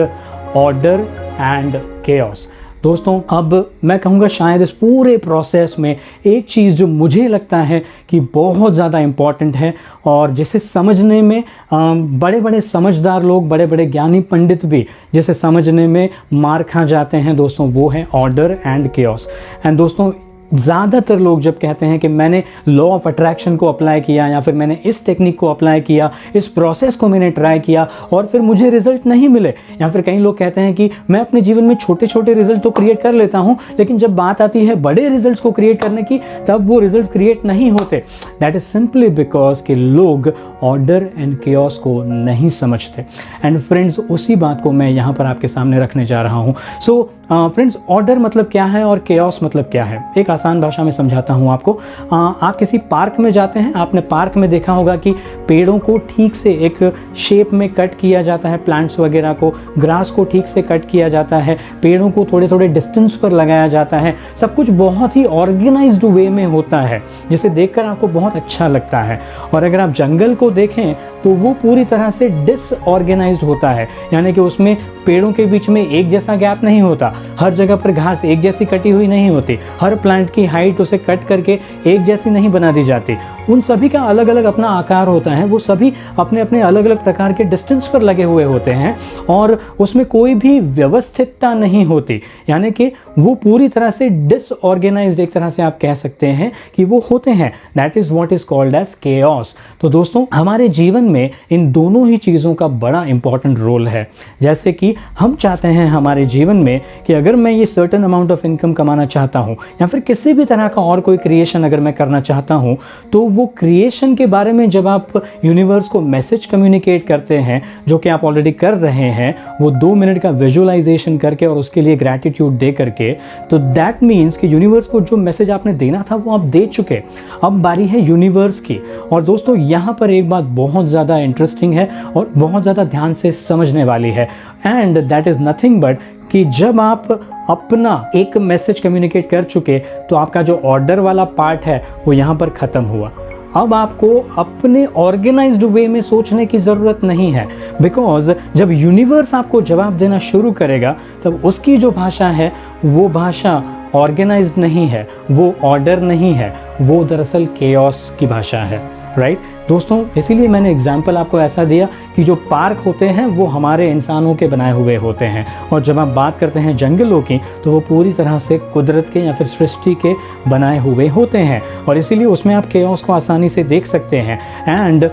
order and chaos. दोस्तों अब मैं कहूँगा शायद इस पूरे प्रोसेस में एक चीज़ जो मुझे लगता है कि बहुत ज़्यादा इम्पॉर्टेंट है और जिसे समझने में बड़े बड़े समझदार लोग, बड़े बड़े ज्ञानी पंडित भी जिसे समझने में मार खा जाते हैं दोस्तों, वो है ऑर्डर एंड केओस। एंड दोस्तों ज़्यादातर लोग जब कहते हैं कि मैंने लॉ ऑफ अट्रैक्शन को अप्लाई किया या फिर मैंने इस टेक्निक को अप्लाई किया, इस प्रोसेस को मैंने ट्राई किया और फिर मुझे रिजल्ट नहीं मिले, या फिर कई लोग कहते हैं कि मैं अपने जीवन में छोटे छोटे रिजल्ट तो क्रिएट कर लेता हूं लेकिन जब बात आती है बड़े रिजल्ट्स को क्रिएट करने की तब वो रिजल्ट्स क्रिएट नहीं होते। दैट इज सिंपली बिकॉज कि लोग ऑर्डर एंड केओस को नहीं समझते। एंड फ्रेंड्स उसी बात को मैं यहाँ पर आपके सामने रखने जा रहा हूँ। सो फ्रेंड्स ऑर्डर मतलब क्या है और केओस मतलब क्या है, एक आसान भाषा में समझाता हूँ आपको। आप किसी पार्क में जाते हैं, आपने पार्क में देखा होगा कि पेड़ों को ठीक से एक शेप में कट किया जाता है, प्लांट्स वगैरह को, ग्रास को ठीक से कट किया जाता है, पेड़ों को थोड़े थोड़े डिस्टेंस पर लगाया जाता है, सब कुछ बहुत ही ऑर्गेनाइज्ड वे में होता है जिसे देखकर आपको बहुत अच्छा लगता है। और अगर आप जंगल को देखें तो वो पूरी तरह से डिसऑर्गेनाइज्ड होता है, यानी कि उसमें पेड़ों के बीच में एक जैसा गैप नहीं होता, हर जगह पर घास एक जैसी कटी हुई नहीं होती, हर प्लांट की हाइट उसे कट करके एक जैसी नहीं बना दी जाती। उन सभी का अलग अलग अपना आकार होता है, वो सभी अपने अपने अलग अलग प्रकार के डिस्टेंस पर लगे हुए होते हैं और उसमें कोई भी व्यवस्थितता नहीं होती, यानी कि वो पूरी तरह से डिसऑर्गेनाइज्ड एक तरह से आप कह सकते हैं कि वो होते हैं। That is what is called as chaos. तो दोस्तों हमारे जीवन में इन दोनों ही चीज़ों का बड़ा इंपॉर्टेंट रोल है। जैसे कि हम चाहते हैं हमारे जीवन में कि अगर मैं ये सर्टेन अमाउंट ऑफ इनकम कमाना चाहता हूँ या फिर किसी भी तरह का और कोई क्रिएशन अगर मैं करना चाहता हूँ, तो वो क्रिएशन के बारे में जब आप यूनिवर्स को मैसेज कम्युनिकेट करते हैं, जो कि आप ऑलरेडी कर रहे हैं, वो 2 मिनट का विजुअलाइजेशन करके और उसके लिए ग्रैटिट्यूड दे करके, तो दैट मीन्स कि यूनिवर्स को जो मैसेज आपने देना था वो आप दे चुके। अब बारी है यूनिवर्स की। और दोस्तों यहाँ पर एक बात बहुत ज़्यादा इंटरेस्टिंग है और बहुत ज़्यादा ध्यान से समझने वाली है, and that is nothing but कि जब आप अपना एक मैसेज कम्युनिकेट कर चुके तो आपका जो ऑर्डर वाला पार्ट है वो यहाँ पर ख़त्म हुआ। अब आपको अपने ऑर्गेनाइज्ड वे में सोचने की ज़रूरत नहीं है, बिकॉज जब यूनिवर्स आपको जवाब देना शुरू करेगा तब उसकी जो भाषा है वो भाषा ऑर्गेनाइज्ड नहीं है, वो ऑर्डर नहीं है, वो दरअसल केओस की भाषा है। राइट दोस्तों, इसीलिए मैंने एग्जाम्पल आपको ऐसा दिया कि जो पार्क होते हैं वो हमारे इंसानों के बनाए हुए होते हैं, और जब आप बात करते हैं जंगलों की तो वो पूरी तरह से कुदरत के या फिर सृष्टि के बनाए हुए होते हैं, और इसीलिए उसमें आप केओस को आसानी से देख सकते हैं। एंड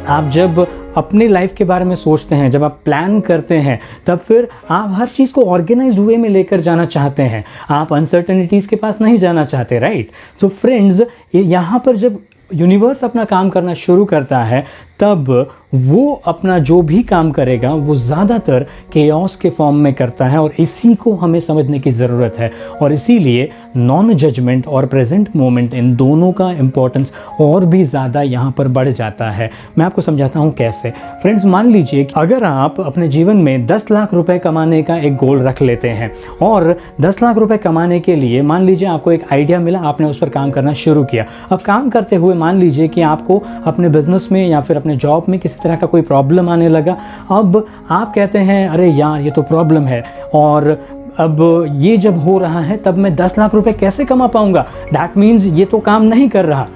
आप जब अपनी लाइफ के बारे में सोचते हैं, जब आप प्लान करते हैं, तब फिर आप हर चीज़ को ऑर्गेनाइज्ड वे में लेकर जाना चाहते हैं, आप अनसर्टेनिटीज़ के पास नहीं जाना चाहते। राइट। तो फ्रेंड्स, यहाँ पर जब यूनिवर्स अपना काम करना शुरू करता है तब वो अपना जो भी काम करेगा वो ज़्यादातर केओस के फॉर्म में करता है, और इसी को हमें समझने की ज़रूरत है। और इसीलिए नॉन जजमेंट और प्रेजेंट मोमेंट, इन दोनों का इम्पोर्टेंस और भी ज़्यादा यहाँ पर बढ़ जाता है। मैं आपको समझाता हूँ कैसे। फ्रेंड्स, मान लीजिए कि अगर आप अपने जीवन में 10 लाख रुपए कमाने का एक गोल रख लेते हैं, और 10 लाख रुपए कमाने के लिए मान लीजिए आपको एक आइडिया मिला, आपने उस पर काम करना शुरू किया। अब काम करते हुए मान लीजिए कि आपको अपने बिजनेस में या फिर अपने जॉब में किसी तरह का कोई प्रॉब्लम आने लगा। अब आप कहते हैं अरे यार ये तो प्रॉब्लम है, और अब ये जब हो रहा है तब मैं 10 लाख रुपए कैसे कमा पाऊंगा, दैट मीन्स ये तो काम नहीं कर रहा।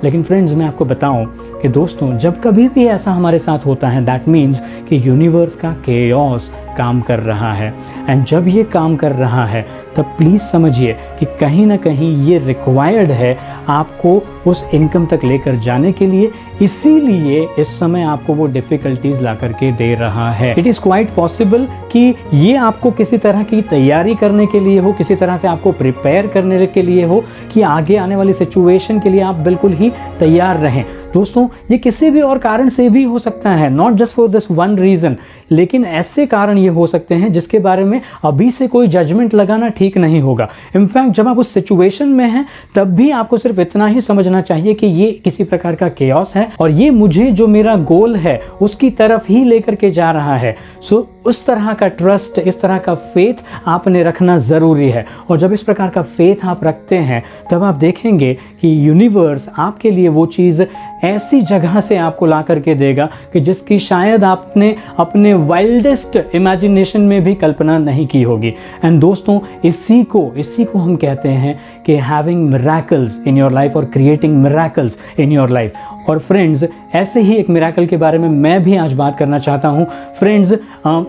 लेकिन फ्रेंड्स, मैं आपको बताऊं कि दोस्तों जब कभी भी ऐसा हमारे साथ होता है दैट मीन्स कि यूनिवर्स का केओस काम कर रहा है। एंड जब ये काम कर रहा है तब प्लीज़ समझिए कि कहीं ना कहीं ये रिक्वायर्ड है आपको उस इनकम तक लेकर जाने के लिए, इसीलिए इस समय आपको वो डिफ़िकल्टीज़ ला करके दे रहा है। इट इज़ क्वाइट पॉसिबल कि ये आपको किसी तरह की तैयारी करने के लिए हो, किसी तरह से आपको प्रिपेयर करने के लिए हो कि आगे आने वाली सिचुएशन के लिए आप बिल्कुल ही तैयार रहें। दोस्तों, ये किसी भी और कारण से भी हो सकता है, not just for this one reason, लेकिन ऐसे कारण ये हो सकते हैं जिसके बारे में अभी से कोई जजमेंट लगाना ठीक नहीं होगा। इनफैक्ट जब आप उस सिचुएशन में हैं तब भी आपको सिर्फ इतना ही समझना चाहिए कि ये किसी प्रकार का केओस है और ये मुझे जो मेरा गोल है उसकी तरफ ही लेकर के जा रहा है। सो उस तरह का ट्रस्ट, इस तरह का फेथ आपने रखना ज़रूरी है। और जब इस प्रकार का फेथ आप रखते हैं तब आप देखेंगे कि यूनिवर्स आपके लिए वो चीज़ ऐसी जगह से आपको ला करके देगा कि जिसकी शायद आपने अपने वाइल्डेस्ट इमेजिनेशन में भी कल्पना नहीं की होगी। एंड दोस्तों, इसी को हम कहते हैं कि having miracles in your life और creating miracles in your life. और फ्रेंड्स, ऐसे ही एक मिरेकल के बारे में मैं भी आज बात करना चाहता हूँ। फ्रेंड्स,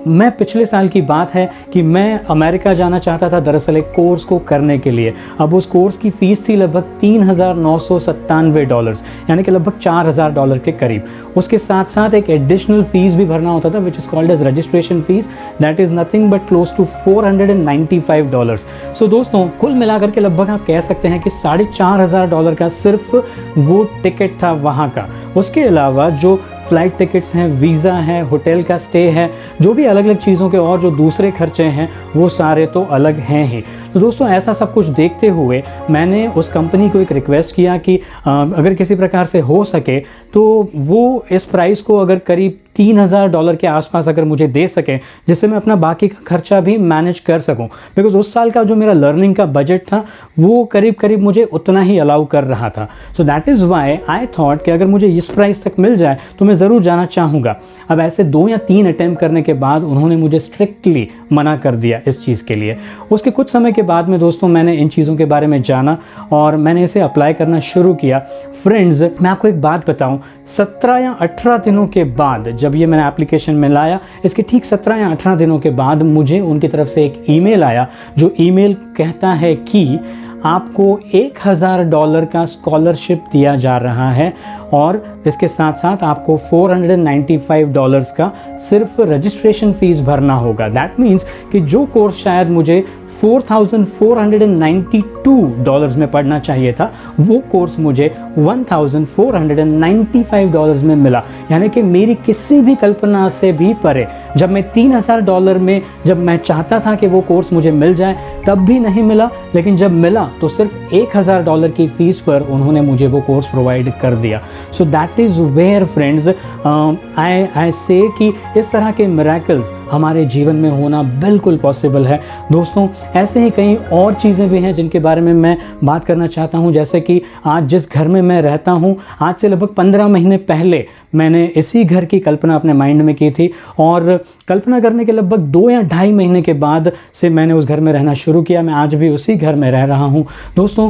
मैं पिछले साल की बात है कि मैं अमेरिका जाना चाहता था दरअसल एक कोर्स को करने के लिए। अब उस कोर्स की फ़ीस थी लगभग $3,997, यानी कि लगभग $4,000 के करीब। उसके साथ साथ एक एडिशनल फ़ीस भी भरना होता था which is called as registration fees, that is nothing but close to $495। So दोस्तों, कुल मिलाकर के लगभग आप कह सकते हैं कि $4,500 का सिर्फ वो टिकट था वहाँ का। उसके अलावा जो फ्लाइट टिकट्स हैं, वीज़ा है, होटल का स्टे है, जो भी अलग अलग चीज़ों के और जो दूसरे खर्चे हैं वो सारे तो अलग हैं ही। तो दोस्तों, ऐसा सब कुछ देखते हुए मैंने उस कंपनी को एक रिक्वेस्ट किया कि अगर किसी प्रकार से हो सके तो वो इस प्राइस को अगर करीब $3000 के आसपास अगर मुझे दे सकें, जिससे मैं अपना बाकी का खर्चा भी मैनेज कर सकूं, बिकॉज उस साल का जो मेरा लर्निंग का बजट था वो करीब करीब मुझे उतना ही अलाउ कर रहा था। सो that is why I thought कि अगर मुझे इस प्राइस तक मिल जाए तो मैं ज़रूर जाना चाहूँगा। अब ऐसे 2 या 3 अटैम्प्ट करने के बाद उन्होंने मुझे स्ट्रिक्टली मना कर दिया इस चीज़ के लिए। उसके कुछ समय के बाद में दोस्तों मैंने इन चीज़ों के बारे में जाना और मैंने इसे अप्लाई करना शुरू किया। फ्रेंड्स, मैं आपको एक बात बताऊं, 17 या 18 दिनों के बाद जब ये मैंने एप्लीकेशन में लाया, इसके ठीक 17 या 18 दिनों के बाद मुझे उनकी तरफ से एक ईमेल आया, जो ईमेल कहता है कि आपको $1000 का स्कॉलरशिप दिया जा रहा है और इसके साथ साथ आपको $495 का सिर्फ रजिस्ट्रेशन फ़ीस भरना होगा। दैट मीन्स कि जो कोर्स शायद मुझे $4492 में पढ़ना चाहिए था, वो कोर्स मुझे $1495 में मिला, यानी कि मेरी किसी भी कल्पना से भी परे। जब मैं $3000 में जब मैं चाहता था कि वो कोर्स मुझे मिल जाए, तब भी नहीं मिला, लेकिन जब मिला तो सिर्फ $1000 की फ़ीस पर उन्होंने मुझे वो कोर्स प्रोवाइड कर दिया। So that is where friends I say कि इस तरह के मिरेकल्स हमारे जीवन में होना बिल्कुल पॉसिबल है। दोस्तों, ऐसे ही कई और चीज़ें भी हैं जिनके बारे में मैं बात करना चाहता हूं, जैसे कि आज जिस घर में मैं रहता हूं, आज से लगभग 15 महीने पहले मैंने इसी घर की कल्पना अपने माइंड में की थी और कल्पना करने के लगभग 2 या ढाई महीने के बाद से मैंने उस घर में रहना शुरू किया। मैं आज भी उसी घर में रह रहा हूं। दोस्तों,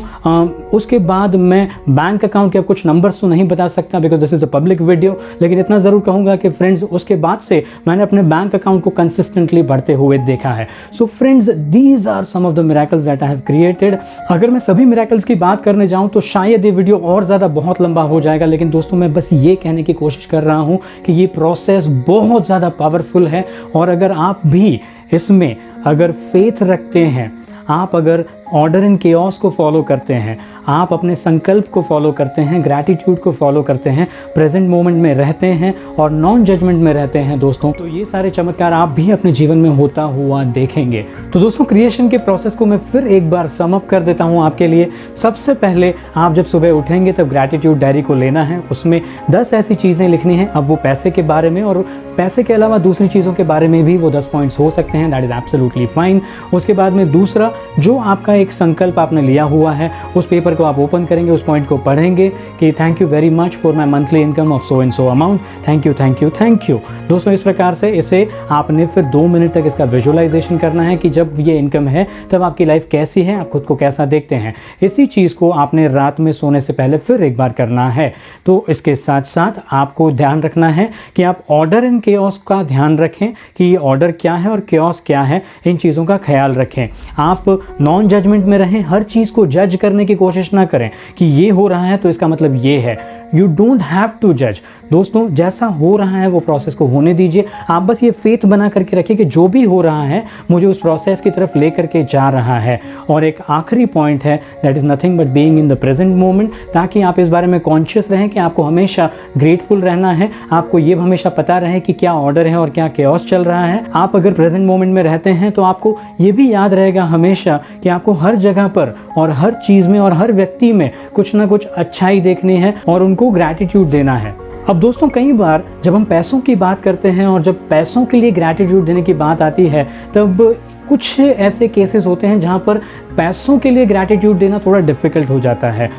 उसके बाद मैं बैंक अकाउंट के कुछ नंबर्स तो नहीं बता सकता because this is the public video, लेकिन इतना ज़रूर कहूँगा कि फ्रेंड्स, उसके बाद से मैंने अपने बैंक अकाउंट को कंसिस्टेंटली बढ़ते हुए देखा है। So friends, these are some of the miracles that I have created. अगर मैं सभी मिरेकल्स की बात करने जाऊँ तो शायद ये वीडियो और ज़्यादा बहुत लंबा हो जाएगा, लेकिन दोस्तों मैं बस ये कहने की कोशिश कर रहा हूँ कि ये प्रोसेस बहुत ज़्यादा पावरफुल है और अगर आप भी इसमें अगर फेथ रखते हैं, आप अगर ऑर्डर इन केओस को फॉलो करते हैं, आप अपने संकल्प को फॉलो करते हैं, ग्रैटिट्यूड को फॉलो करते हैं, प्रेजेंट मोमेंट में रहते हैं और नॉन जजमेंट में रहते हैं दोस्तों, तो ये सारे चमत्कार आप भी अपने जीवन में होता हुआ देखेंगे। तो दोस्तों, क्रिएशन के प्रोसेस को मैं फिर एक बार सम अप कर देता हूँ आपके लिए। सबसे पहले आप जब सुबह उठेंगे तब ग्रैटिट्यूड डायरी को लेना है, उसमें 10 ऐसी चीज़ें लिखनी है। अब वो पैसे के बारे में और पैसे के अलावा दूसरी चीज़ों के बारे में भी वो 10 पॉइंट्स हो सकते हैं, दैट इज़ एब्सोल्युटली फाइन। उसके बाद में दूसरा, जो आपका एक संकल्प आपने लिया हुआ है, उस पेपर को आप ओपन करेंगे, उस पॉइंट को पढ़ेंगे कि thank you very much for my monthly income of so and so amount, thank you thank you thank you. दोस्तों, इस प्रकार से इसे आपने फिर 2 मिनट तक इसका विजुअलाइजेशन करना है कि जब ये इनकम है तब आपकी लाइफ कैसी है, आप खुद को कैसा देखते हैं। इसी चीज़ को आपने रात में सोने से पहले फिर एक बार करना है। तो इसके साथ साथ आपको ध्यान रखना है कि आप ऑर्डर इन केओस का ध्यान रखें कि ये ऑर्डर क्या है और केओस क्या है, इन चीज़ों का ख्याल रखें। आप नॉन जजमेंट में रहें, हर चीज़ को जज करने की कोशिश ना करें कि ये हो रहा है तो इसका मतलब ये है। यू डोंट हैव टू जज। दोस्तों, जैसा हो रहा है वो प्रोसेस को होने दीजिए। आप बस ये फेथ बना करके रखिए कि जो भी हो रहा है मुझे उस प्रोसेस की तरफ ले करके जा रहा है। और एक आखिरी पॉइंट है, that is nothing but being in the present moment, ताकि आप इस बारे में कॉन्शियस रहें कि आपको हमेशा ग्रेटफुल रहना है। आपको ये हमेशा पता रहे कि क्या ऑर्डर है और क्या केओस चल रहा है। आप अगर प्रेजेंट मोमेंट में रहते हैं तो आपको ये भी याद रहेगा हमेशा कि आपको हर जगह पर और हर चीज़ में और हर व्यक्ति में कुछ ना कुछ अच्छाई देखनी है और उनको ग्रैटिट्यूड देना है। अब दोस्तों, कई बार जब हम पैसों की बात करते हैं और जब पैसों के लिए ग्रैटिट्यूड देने की बात आती है, तब कुछ ऐसे केसेस होते हैं जहाँ पर पैसों के लिए ग्रैटिट्यूड देना थोड़ा डिफ़िकल्ट हो जाता है।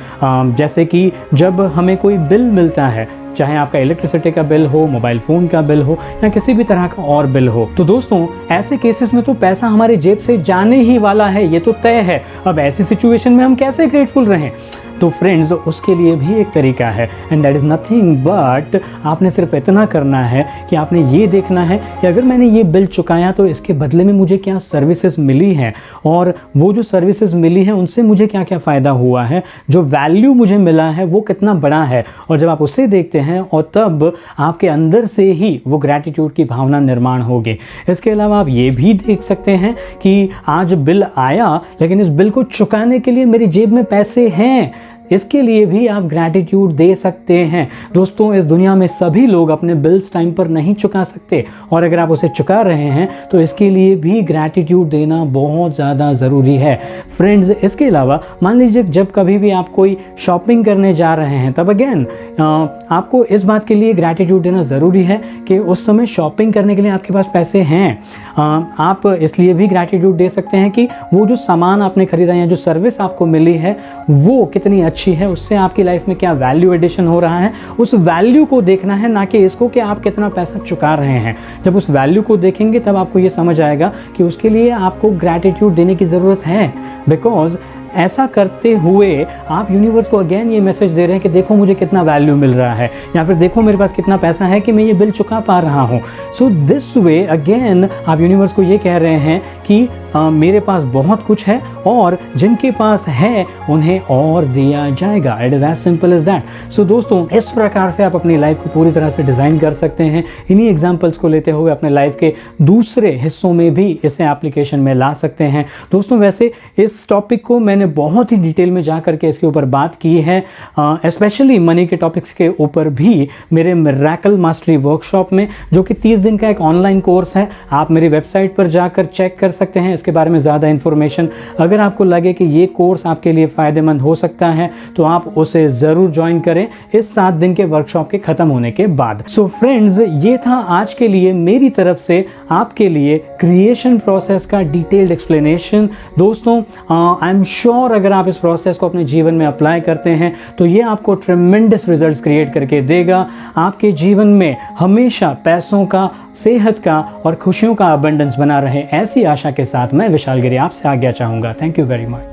जैसे कि जब हमें कोई बिल मिलता है, चाहे आपका इलेक्ट्रिसिटी का बिल हो, मोबाइल फ़ोन का बिल हो या किसी भी तरह का और बिल हो, तो दोस्तों ऐसे केसेस में तो पैसा हमारे जेब से जाने ही वाला है, ये तो तय है। अब ऐसी सिचुएशन में हम कैसे ग्रेटफुल रहें? तो फ्रेंड्स, उसके लिए भी एक तरीका है and that is nothing but आपने सिर्फ इतना करना है कि आपने ये देखना है कि अगर मैंने ये बिल चुकाया तो इसके बदले में मुझे क्या सर्विसेज मिली हैं और वो जो सर्विसेज मिली हैं उनसे मुझे क्या क्या फ़ायदा हुआ है, जो वैल्यू मुझे मिला है वो कितना बड़ा है। और जब आप उसे देखते हैं और तब आपके अंदर से ही वो ग्रैटिट्यूड की भावना निर्माण होगी। इसके अलावा आप ये भी देख सकते हैं कि आज बिल आया लेकिन इस बिल को चुकाने के लिए मेरी जेब में पैसे हैं। इसके लिए भी आप ग्रैटिट्यूड दे सकते हैं। दोस्तों, इस दुनिया में सभी लोग अपने बिल्स टाइम पर नहीं चुका सकते, और अगर आप उसे चुका रहे हैं तो इसके लिए भी ग्रैटिट्यूड देना बहुत ज़्यादा ज़रूरी है फ्रेंड्स। इसके अलावा मान लीजिए जब कभी भी आप कोई शॉपिंग करने जा रहे हैं, तब अगेन आपको इस बात के लिए ग्रैटिट्यूड देना ज़रूरी है कि उस समय शॉपिंग करने के लिए आपके पास पैसे हैं। आप इसलिए भी ग्रैटिट्यूड दे सकते हैं कि वो जो सामान आपने खरीदा या जो सर्विस आपको मिली है वो कितनी अच्छी है, उससे आपकी लाइफ में क्या वैल्यू एडिशन हो रहा है, उस वैल्यू को देखना है, ना कि इसको कि आप कितना पैसा चुका रहे हैं। जब उस वैल्यू को देखेंगे तब आपको ये समझ आएगा कि उसके लिए आपको ग्रैटिट्यूड देने की ज़रूरत है। बिकॉज ऐसा करते हुए आप यूनिवर्स को अगेन ये मैसेज दे रहे हैं कि देखो मुझे कितना वैल्यू मिल रहा है, या फिर देखो मेरे पास कितना पैसा है कि मैं ये बिल चुका पा रहा हूँ। सो दिस वे अगेन आप यूनिवर्स को ये कह रहे हैं कि मेरे पास बहुत कुछ है और जिनके पास है उन्हें और दिया जाएगा। It is as simple as that. So दोस्तों, इस प्रकार से आप अपनी लाइफ को पूरी तरह से डिज़ाइन कर सकते हैं। इन्हीं एग्जाम्पल्स को लेते हुए अपने लाइफ के दूसरे हिस्सों में भी इसे एप्लीकेशन में ला सकते हैं। दोस्तों, वैसे इस टॉपिक को मैंने बहुत ही डिटेल में जा करके इसके ऊपर बात की है, स्पेशली मनी के टॉपिक्स के ऊपर भी मेरे मिरेकल मास्टरी वर्कशॉप में, जो कि 30 दिन का एक ऑनलाइन कोर्स है। आप मेरी वेबसाइट पर जाकर चेक कर सकते हैं इसके बारे में ज़्यादा इन्फॉर्मेशन। अगर आपको लगे कि ये कोर्स आपके लिए फ़ायदेमंद हो सकता है तो आप उसे ज़रूर ज्वाइन करें इस 7 दिन के वर्कशॉप के ख़त्म होने के बाद। सो फ्रेंड्स, ये था आज के लिए मेरी तरफ से आपके लिए क्रिएशन प्रोसेस का डिटेल्ड एक्सप्लेनेशन। दोस्तों, आई एम श्योर अगर आप इस प्रोसेस को अपने जीवन में अप्लाई करते हैं तो ये आपको ट्रेमेंडस रिजल्ट्स क्रिएट करके देगा। आपके जीवन में हमेशा पैसों का, सेहत का और खुशियों का अबंडेंस बना रहे, ऐसी आशा के साथ मैं विशाल गिरी आपसे आज्ञा चाहूँगा। Thank you very much.